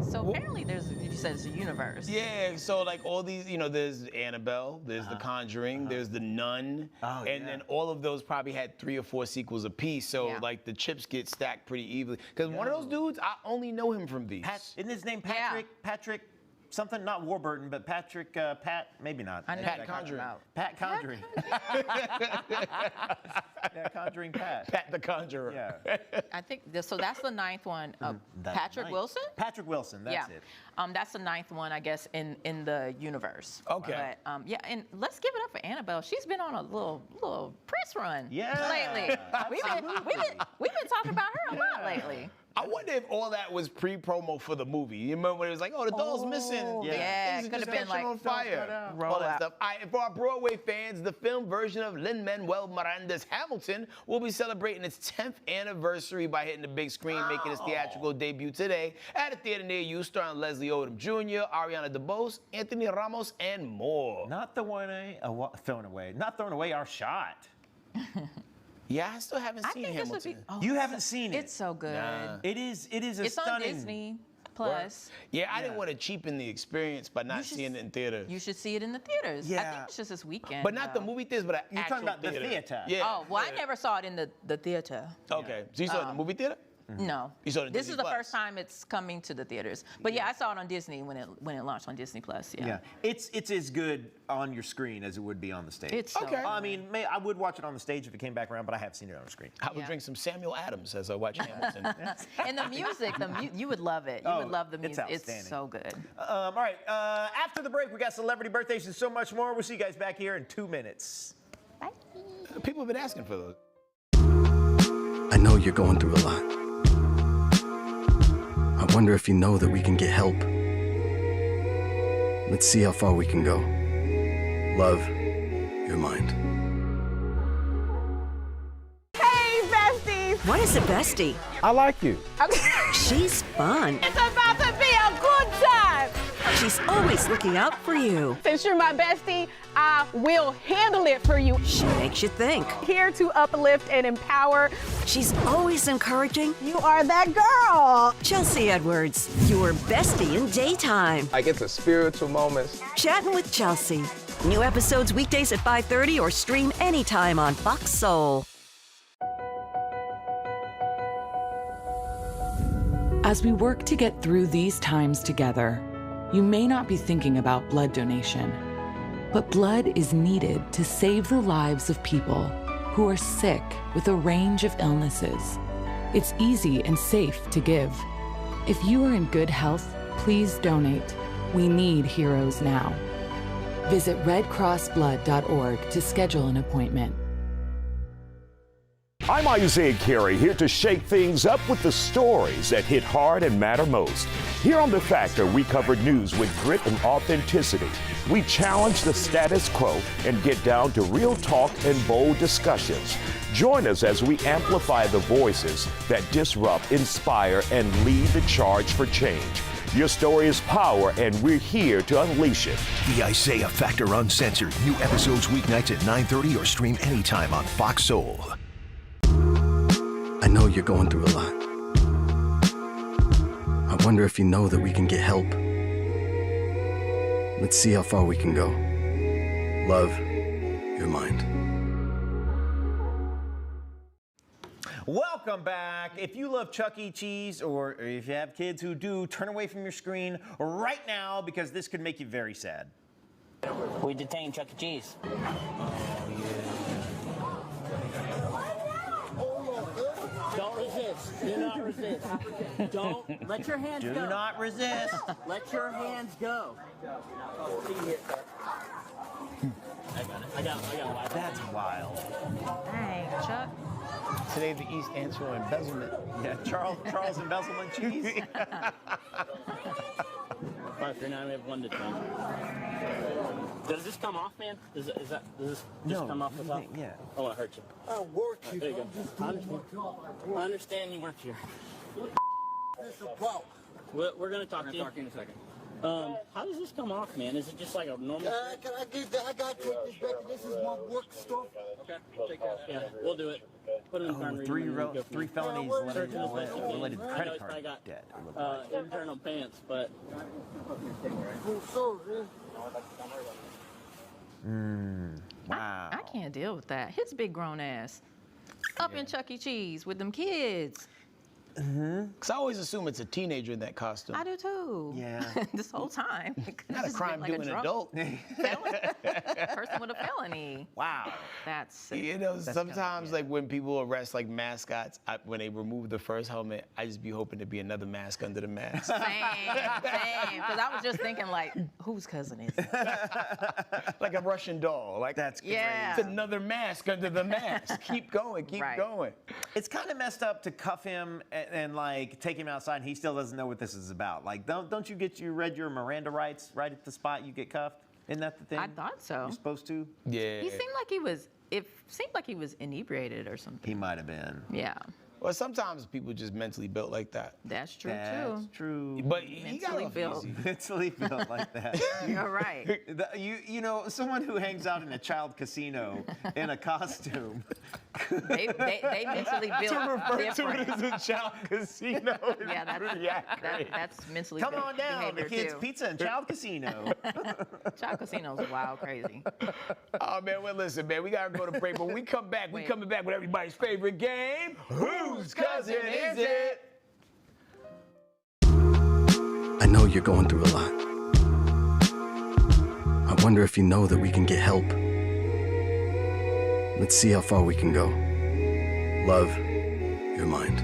[SPEAKER 4] So apparently you said it's a universe.
[SPEAKER 2] Yeah, so like all these, there's Annabelle, there's The Conjuring, there's The Nun, and then all of those probably had 3 or 4 sequels apiece. So like the chips get stacked pretty evenly. Because one of those dudes, I only know him from these.
[SPEAKER 1] Isn't his name Patrick? Patrick something, not Warburton, but Patrick, maybe not.
[SPEAKER 4] I know
[SPEAKER 2] Pat Conjuring.
[SPEAKER 1] Pat Conjuring. Yeah, Conjuring Pat.
[SPEAKER 2] Pat the Conjurer.
[SPEAKER 1] Yeah.
[SPEAKER 4] I think so. That's the 9th one. Patrick Wilson.
[SPEAKER 1] Patrick Wilson. That's it.
[SPEAKER 4] That's the 9th one, I guess, in the universe.
[SPEAKER 2] Okay.
[SPEAKER 4] But yeah, and let's give it up for Annabelle. She's been on a little press run.
[SPEAKER 1] Yeah.
[SPEAKER 4] Lately. We've been talking about her a lot lately.
[SPEAKER 2] I wonder if all that was pre-promo for the movie. You remember when it was like, oh, the doll's missing.
[SPEAKER 4] Yeah,
[SPEAKER 2] Things
[SPEAKER 4] it
[SPEAKER 2] are
[SPEAKER 4] could have
[SPEAKER 2] just
[SPEAKER 4] been like
[SPEAKER 2] on fire. All that stuff. All right, and for our Broadway fans, the film version of Lin-Manuel Miranda's Hamilton will be celebrating its 10th anniversary by hitting the big screen, making its theatrical debut today at a theater near you, starring Leslie Odom Jr., Ariana DeBose, Anthony Ramos, and more.
[SPEAKER 1] Not throwing away our shot.
[SPEAKER 2] Yeah, I still haven't seen Hamilton.
[SPEAKER 1] You haven't seen it?
[SPEAKER 4] It's so good.
[SPEAKER 2] Nah.
[SPEAKER 1] It is a
[SPEAKER 4] it's
[SPEAKER 1] stunning.
[SPEAKER 4] on Disney Plus.
[SPEAKER 2] Yeah, I didn't want to cheapen the experience by not seeing it in theaters.
[SPEAKER 4] You should see it in the theaters. I
[SPEAKER 1] Yeah.
[SPEAKER 4] think it's just this weekend.
[SPEAKER 2] But not the movie theaters, but an
[SPEAKER 1] You're
[SPEAKER 2] actual
[SPEAKER 1] talking about the theater.
[SPEAKER 2] Yeah.
[SPEAKER 4] Oh, well, I never saw it in the theater.
[SPEAKER 2] Okay, so you saw it in the movie theater?
[SPEAKER 4] No.
[SPEAKER 2] You saw it in
[SPEAKER 4] This
[SPEAKER 2] Disney
[SPEAKER 4] is the
[SPEAKER 2] Plus?
[SPEAKER 4] first time it's coming to the theaters. But yeah, I saw it on Disney when it launched on Disney Plus. Yeah.
[SPEAKER 1] It's as good on your screen as it would be on the stage.
[SPEAKER 4] It's so
[SPEAKER 2] Okay.
[SPEAKER 1] I mean, I would watch it on the stage if it came back around, but I have seen it on the screen.
[SPEAKER 2] I would drink some Samuel Adams as I watch Hamilton.
[SPEAKER 4] And the music, you would love it. You would love the music.
[SPEAKER 1] It's
[SPEAKER 4] It's so good.
[SPEAKER 1] All right, after the break, we got celebrity birthdays and so much more. We'll see you guys back here in 2 minutes.
[SPEAKER 2] People have been asking for those.
[SPEAKER 18] I know you're going through a lot. I wonder if you know that we can get help. Let's see how far we can go. Love, your mind.
[SPEAKER 5] What is a bestie?
[SPEAKER 6] I like you.
[SPEAKER 5] She's fun.
[SPEAKER 12] It's about to be a good time.
[SPEAKER 5] She's always looking out for you.
[SPEAKER 12] Since you're my bestie, I will handle it for you.
[SPEAKER 5] She makes you think.
[SPEAKER 12] Here to uplift and empower.
[SPEAKER 5] She's always encouraging.
[SPEAKER 12] You are that girl.
[SPEAKER 5] Chelsea Edwards, your bestie in daytime.
[SPEAKER 13] Like it's a spiritual moment.
[SPEAKER 5] Chatting with Chelsea. New episodes weekdays at 5:30 or stream anytime on Fox Soul.
[SPEAKER 7] As we work to get through these times together, you may not be thinking about blood donation, but blood is needed to save the lives of people who are sick with a range of illnesses. It's easy and safe to give. If you are in good health, please donate. We need heroes now. Visit redcrossblood.org to schedule an appointment.
[SPEAKER 8] I'm Isaiah Carey, here to shake things up with the stories that hit hard and matter most. Here on The Factor, we cover news with grit and authenticity. We challenge the status quo and get down to real talk and bold discussions. Join us as we amplify the voices that disrupt, inspire, and lead the charge for change. Your story is power, and we're here to unleash it.
[SPEAKER 9] The Isaiah Factor Uncensored. New episodes weeknights at 9:30 or stream anytime on Fox Soul.
[SPEAKER 18] I know you're going through a lot. I wonder if you know that we can get help. Let's see how far we can go. Love, your mind.
[SPEAKER 1] Welcome back. If you love Chuck E. Cheese, or if you have kids who do, turn away from your screen right now because this could make you very sad.
[SPEAKER 23] We detained Chuck E. Cheese. Don't resist. Do not resist. Don't let your hands go.
[SPEAKER 1] Do not resist.
[SPEAKER 23] Let your hands go. I got it.
[SPEAKER 1] That's wild.
[SPEAKER 4] Dang, Chuck.
[SPEAKER 2] Today the East answer on embezzlement.
[SPEAKER 1] Yeah, Charles embezzlement cheese.
[SPEAKER 23] 539, we have 1 to 10. Does this come off, man? Does this just come off the top?
[SPEAKER 1] Yeah.
[SPEAKER 23] I want to hurt you. I work here. There you go. I understand you work here. We're going to talk to you. In a second. How does this come off, man? Is it just like a normal?
[SPEAKER 24] Can I get that? I got to take this back. This is my work stuff. Okay, we'll take care of that.
[SPEAKER 23] Yeah, we'll do it. Put it in front of you.
[SPEAKER 1] Three felonies related to credit card debt.
[SPEAKER 23] Internal pants, but.
[SPEAKER 1] Wow.
[SPEAKER 4] I can't deal with that. His big grown ass. Up in Chuck E. Cheese with them kids.
[SPEAKER 2] Because I always assume it's a teenager in that costume.
[SPEAKER 4] I do too.
[SPEAKER 1] Yeah.
[SPEAKER 4] This whole time.
[SPEAKER 2] Not a crime doing adult.
[SPEAKER 4] Person with a felony.
[SPEAKER 1] Wow.
[SPEAKER 4] That's sick.
[SPEAKER 2] You know, sometimes like when people arrest like mascots, when they remove the first helmet, I just be hoping to be another mask under the mask.
[SPEAKER 4] Same. Because I was just thinking like, whose cousin is it?
[SPEAKER 2] Like a Russian doll. Like
[SPEAKER 1] that's
[SPEAKER 2] crazy.
[SPEAKER 4] Yeah.
[SPEAKER 2] It's another mask under the mask. Keep going, keep going.
[SPEAKER 1] It's kind of messed up to cuff him and like take him outside and he still doesn't know what this is about. Like, don't you read your Miranda rights right at the spot you get cuffed? Isn't that the thing?
[SPEAKER 4] I thought so.
[SPEAKER 1] You're supposed to?
[SPEAKER 2] Yeah.
[SPEAKER 4] He seemed like he was inebriated or something.
[SPEAKER 1] He might have been.
[SPEAKER 4] Yeah.
[SPEAKER 2] Well, sometimes people just mentally built like that.
[SPEAKER 4] That's true
[SPEAKER 1] That's
[SPEAKER 4] too.
[SPEAKER 1] true.
[SPEAKER 2] But he got off
[SPEAKER 4] built.
[SPEAKER 2] easy.
[SPEAKER 1] Mentally built like that.
[SPEAKER 4] You're right.
[SPEAKER 1] You know, someone who hangs out in a child casino in a costume.
[SPEAKER 4] They mentally built
[SPEAKER 2] To refer
[SPEAKER 4] different.
[SPEAKER 2] to it as a child casino.
[SPEAKER 4] Yeah, that's mentally
[SPEAKER 1] Come
[SPEAKER 4] built
[SPEAKER 1] on down, the
[SPEAKER 4] behavior,
[SPEAKER 1] kids'
[SPEAKER 4] too.
[SPEAKER 1] pizza and child casino.
[SPEAKER 4] Child casino's wild crazy.
[SPEAKER 2] Oh man, well listen, man, we gotta go to break. But when we come back, we coming back with everybody's favorite game. Whose cousin is it?
[SPEAKER 18] I know you're going through a lot. I wonder if you know that we can get help. Let's see how far we can go. Love, your mind.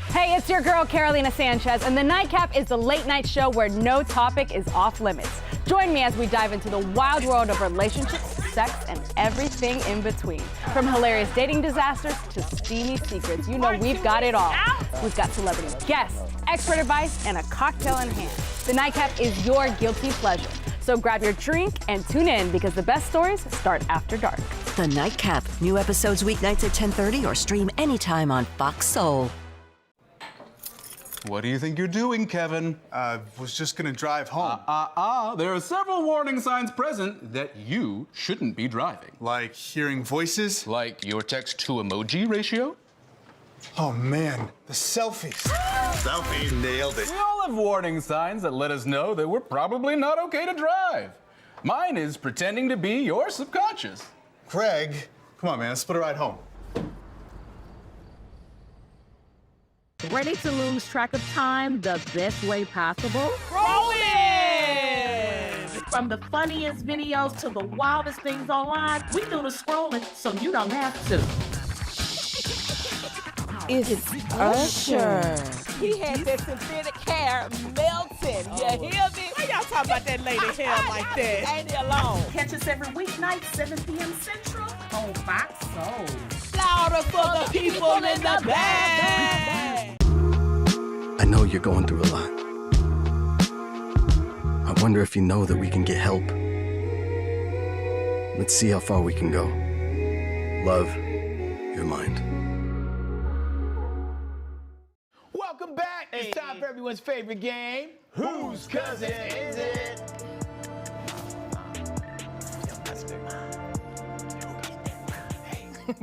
[SPEAKER 12] Hey, it's your girl, Carolina Sanchez, and The Nightcap is the late-night show where no topic is off limits. Join me as we dive into the wild world of relationships, sex, and everything in between. From hilarious dating disasters to steamy secrets, you know we've got it all. We've got celebrity guests, expert advice, and a cocktail in hand. The Nightcap is your guilty pleasure. So grab your drink and tune in because the best stories start after dark.
[SPEAKER 5] The Nightcap. New episodes weeknights at 10:30 or stream anytime on Fox Soul.
[SPEAKER 6] What do you think you're doing, Kevin?
[SPEAKER 11] Was just gonna drive home.
[SPEAKER 6] There are several warning signs present that you shouldn't be driving.
[SPEAKER 11] Like hearing voices?
[SPEAKER 6] Like your text-to-emoji ratio?
[SPEAKER 11] Oh man, the selfies. Selfie, nailed it.
[SPEAKER 6] We all have warning signs that let us know that we're probably not okay to drive. Mine is pretending to be your subconscious.
[SPEAKER 11] Craig, come on man, let's split a ride home.
[SPEAKER 15] Ready to lose track of time the best way possible?
[SPEAKER 17] Roll it!
[SPEAKER 15] From the funniest videos to the wildest things online, we do the scrolling so you don't have to.
[SPEAKER 17] It's Usher. He had that synthetic hair melting. You hear me? Why y'all talking about that lady hair like that? Ain't he alone?
[SPEAKER 15] Catch us every weeknight, 7 p.m. Central on Fox Soul.
[SPEAKER 17] Louder for the people in the back.
[SPEAKER 18] I know you're going through a lot. I wonder if you know that we can get help. Let's see how far we can go. Love, your mind.
[SPEAKER 2] Welcome back. It's time for everyone's favorite game. Whose cousin is it?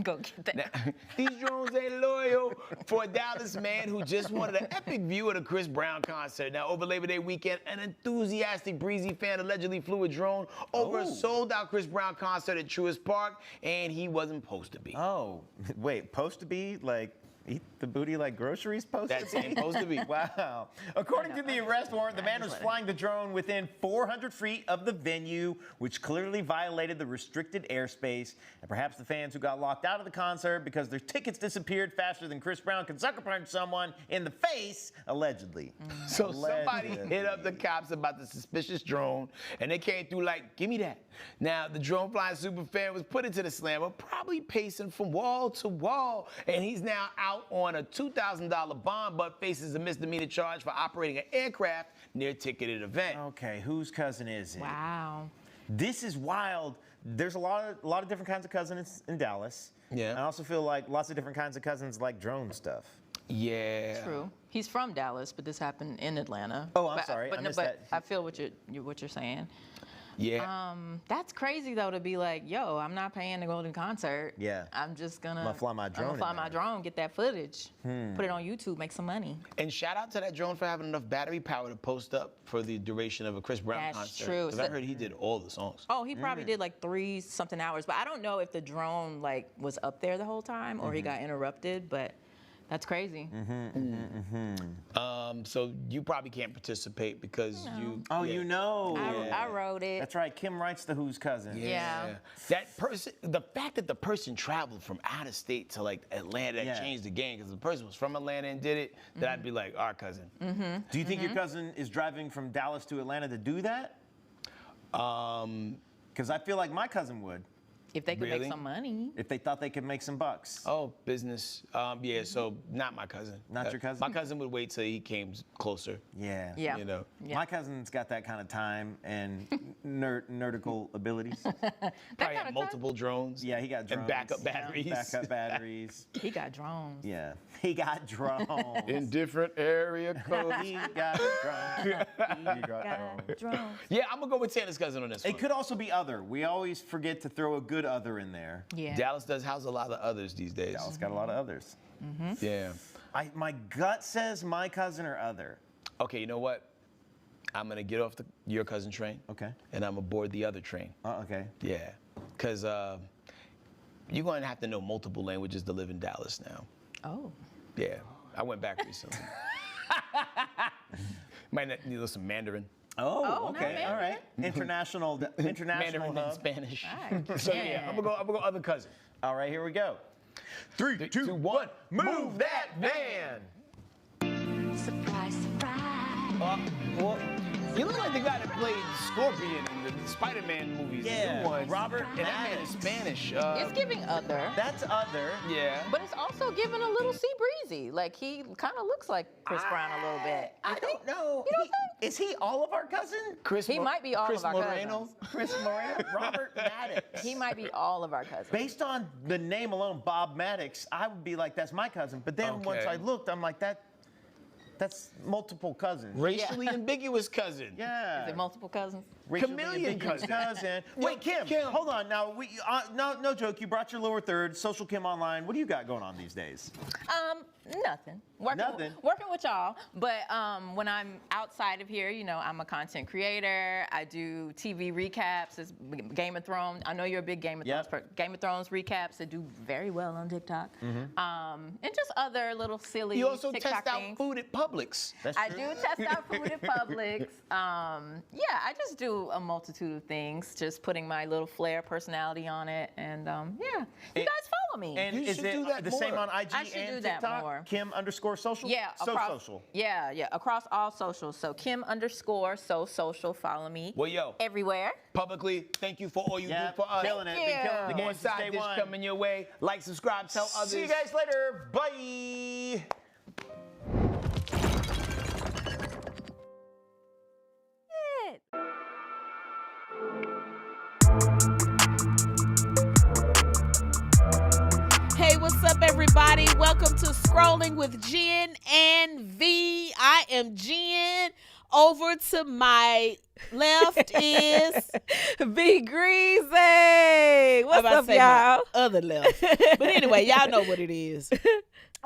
[SPEAKER 4] Go get that.
[SPEAKER 2] Now, these drones ain't loyal for a Dallas man who just wanted an epic view of the Chris Brown concert. Now, over Labor Day weekend, an enthusiastic Breezy fan allegedly flew a drone over a sold-out Chris Brown concert at Truist Park, and he wasn't supposed to be.
[SPEAKER 1] Oh, wait, supposed to be? Like, eat the booty like groceries supposed to be?
[SPEAKER 2] That's supposed to be.
[SPEAKER 1] Wow. According to the arrest warrant, the man was flying the drone within 400 feet of the venue, which clearly violated the restricted airspace. And perhaps the fans who got locked out of the concert because their tickets disappeared faster than Chris Brown could sucker punch someone in the face, allegedly.
[SPEAKER 2] So somebody hit up the cops about the suspicious drone, and they came through like, give me that. Now, the drone flying superfan was put into the slammer, probably pacing from wall to wall, and he's now out on a $2,000 bond, but faces a misdemeanor charge for operating an aircraft near a ticketed event.
[SPEAKER 1] Okay, whose cousin is it?
[SPEAKER 4] Wow.
[SPEAKER 1] This is wild. There's a lot of different kinds of cousins in Dallas.
[SPEAKER 2] Yeah.
[SPEAKER 1] I also feel like lots of different kinds of cousins like drone stuff.
[SPEAKER 2] Yeah.
[SPEAKER 4] True. He's from Dallas, but this happened in Atlanta.
[SPEAKER 1] Oh, I'm sorry. I missed that.
[SPEAKER 4] I feel what you're saying.
[SPEAKER 2] Yeah.
[SPEAKER 4] That's crazy though to be like, yo, I'm not paying to go to the concert.
[SPEAKER 1] Yeah.
[SPEAKER 4] I'm just gonna
[SPEAKER 1] fly my drone.
[SPEAKER 4] I'm gonna fly my drone, get that footage, put it on YouTube, make some money.
[SPEAKER 2] And shout out to that drone for having enough battery power to post up for the duration of a Chris Brown concert.
[SPEAKER 4] That's true.
[SPEAKER 2] Because I heard he did all the songs.
[SPEAKER 4] Oh, he probably did like 3-something hours, but I don't know if the drone like was up there the whole time or he got interrupted, but that's crazy.
[SPEAKER 2] So you probably can't participate because you.
[SPEAKER 1] Oh, you know.
[SPEAKER 4] I wrote it.
[SPEAKER 1] That's right. Kim writes the Who's Cousin.
[SPEAKER 4] Yeah.
[SPEAKER 2] That person, the fact that the person traveled from out of state to like Atlanta, that changed the game because the person was from Atlanta and did it, then I'd be like, our cousin.
[SPEAKER 1] Do you think your cousin is driving from Dallas to Atlanta to do that? Because I feel like my cousin would.
[SPEAKER 4] If they could make some money.
[SPEAKER 1] If they thought they could make some bucks.
[SPEAKER 2] Oh, business. Yeah, so not my cousin.
[SPEAKER 1] Not your cousin?
[SPEAKER 2] My cousin would wait till he came closer.
[SPEAKER 1] Yeah.
[SPEAKER 4] Yeah.
[SPEAKER 2] You know.
[SPEAKER 4] Yeah.
[SPEAKER 1] My cousin's got that kind of time and nerdical abilities.
[SPEAKER 2] Probably had multiple drones.
[SPEAKER 1] Yeah, he got drones.
[SPEAKER 2] And backup batteries.
[SPEAKER 1] Backup batteries.
[SPEAKER 4] He got drones.
[SPEAKER 1] Yeah. He got drones.
[SPEAKER 2] In different area codes.
[SPEAKER 1] He got drones. He got drones.
[SPEAKER 2] Yeah, I'm gonna go with Tanner's cousin on this one.
[SPEAKER 1] It could also be other. We always forget to throw a good other in there.
[SPEAKER 4] Yeah.
[SPEAKER 2] Dallas does house a lot of others these days.
[SPEAKER 1] Dallas got a lot of others.
[SPEAKER 2] Yeah.
[SPEAKER 1] My gut says my cousin or other.
[SPEAKER 2] Okay, you know what? I'm gonna get off your cousin train.
[SPEAKER 1] Okay.
[SPEAKER 2] And I'm gonna board the other train.
[SPEAKER 1] Okay.
[SPEAKER 2] Yeah. Cause you're gonna have to know multiple languages to live in Dallas now.
[SPEAKER 4] Oh.
[SPEAKER 2] Yeah. I went back recently. Might need to know some Mandarin.
[SPEAKER 1] Oh, okay, all right. International
[SPEAKER 2] Mandarin
[SPEAKER 1] hub.
[SPEAKER 2] and Spanish.
[SPEAKER 4] Right.
[SPEAKER 2] So yeah, I'm gonna go other cousin.
[SPEAKER 1] All right, here we go. 3, 2, 1, move that van.
[SPEAKER 21] Surprise, surprise.
[SPEAKER 2] You look like the guy that played Scorpion in the Spider-Man movies.
[SPEAKER 1] Yeah,
[SPEAKER 2] the new ones.
[SPEAKER 1] Robert
[SPEAKER 2] And that man is Spanish.
[SPEAKER 4] It's giving other.
[SPEAKER 1] That's other.
[SPEAKER 2] Yeah.
[SPEAKER 4] But it's also giving a little Sea Breezy. Like, he kind of looks like Chris Brown a little bit.
[SPEAKER 1] I don't know. Is he all of our cousin?
[SPEAKER 4] He might be all of our cousins.
[SPEAKER 1] Chris Moreno? Robert Maddox.
[SPEAKER 4] He might be all of our cousins.
[SPEAKER 1] Based on the name alone, Bob Maddox, I would be like, that's my cousin. But then once I looked, I'm like, that's multiple cousins.
[SPEAKER 2] Racially ambiguous cousin.
[SPEAKER 1] Yeah.
[SPEAKER 4] Is it multiple cousins?
[SPEAKER 1] Chameleon cousin. Wait, Kim, hold on. Now, no joke. You brought your lower third, Social Kim Online. What do you got going on these days?
[SPEAKER 4] Nothing. Working with y'all. But when I'm outside of here, you know, I'm a content creator. I do TV recaps. It's Game of Thrones. I know you're a big Game of Thrones. Game of Thrones recaps that do very well on TikTok. And just other little silly
[SPEAKER 2] You also
[SPEAKER 4] TikTok
[SPEAKER 2] test
[SPEAKER 4] things.
[SPEAKER 2] out food at Publix.
[SPEAKER 4] I do test out food at Publix. Yeah, I just do a multitude of things, just putting my little flair personality on it. And yeah, you guys follow me.
[SPEAKER 1] And
[SPEAKER 2] You
[SPEAKER 1] is
[SPEAKER 2] should
[SPEAKER 1] it
[SPEAKER 2] do that
[SPEAKER 1] the
[SPEAKER 2] more.
[SPEAKER 1] same on IG
[SPEAKER 4] I should
[SPEAKER 1] and
[SPEAKER 4] do that
[SPEAKER 1] TikTok?
[SPEAKER 4] more.
[SPEAKER 1] Kim_social?
[SPEAKER 4] Yeah,
[SPEAKER 1] social.
[SPEAKER 4] Yeah, across all socials. So Kim_so social. Follow me.
[SPEAKER 2] Well, yo.
[SPEAKER 4] Everywhere.
[SPEAKER 2] Publicly, thank you for all you do for us.
[SPEAKER 1] Killing it. Been killing the
[SPEAKER 2] More
[SPEAKER 1] game since
[SPEAKER 2] side
[SPEAKER 1] day
[SPEAKER 2] dish
[SPEAKER 1] one.
[SPEAKER 2] coming your way. Like, subscribe, tell others.
[SPEAKER 1] See you guys later. Bye.
[SPEAKER 15] Hey, what's up, everybody? Welcome to Scrolling with Jen and V. I am Jen. Over to my left is
[SPEAKER 17] V Greasy. What's up, y'all?
[SPEAKER 15] Other left. But anyway, y'all know what it is.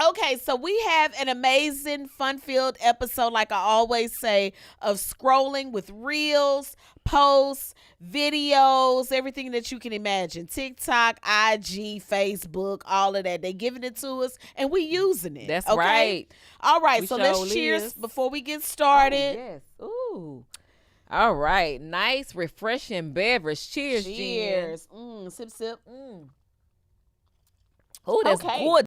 [SPEAKER 15] Okay, so we have an amazing, fun-filled episode, like I always say, of Scrolling with reels, posts, videos, everything that you can imagine. TikTok, IG, Facebook, all of that. They giving it to us, and we using it.
[SPEAKER 17] That's
[SPEAKER 15] okay?
[SPEAKER 17] right.
[SPEAKER 15] All right,
[SPEAKER 17] We
[SPEAKER 15] so let's
[SPEAKER 17] sure
[SPEAKER 15] cheers
[SPEAKER 17] is.
[SPEAKER 15] before we get started.
[SPEAKER 17] Yes. Ooh. All right. Nice, refreshing beverage. Cheers, Jen.
[SPEAKER 15] Cheers. Sip, sip.
[SPEAKER 17] Oh, that's
[SPEAKER 15] Okay.
[SPEAKER 17] good.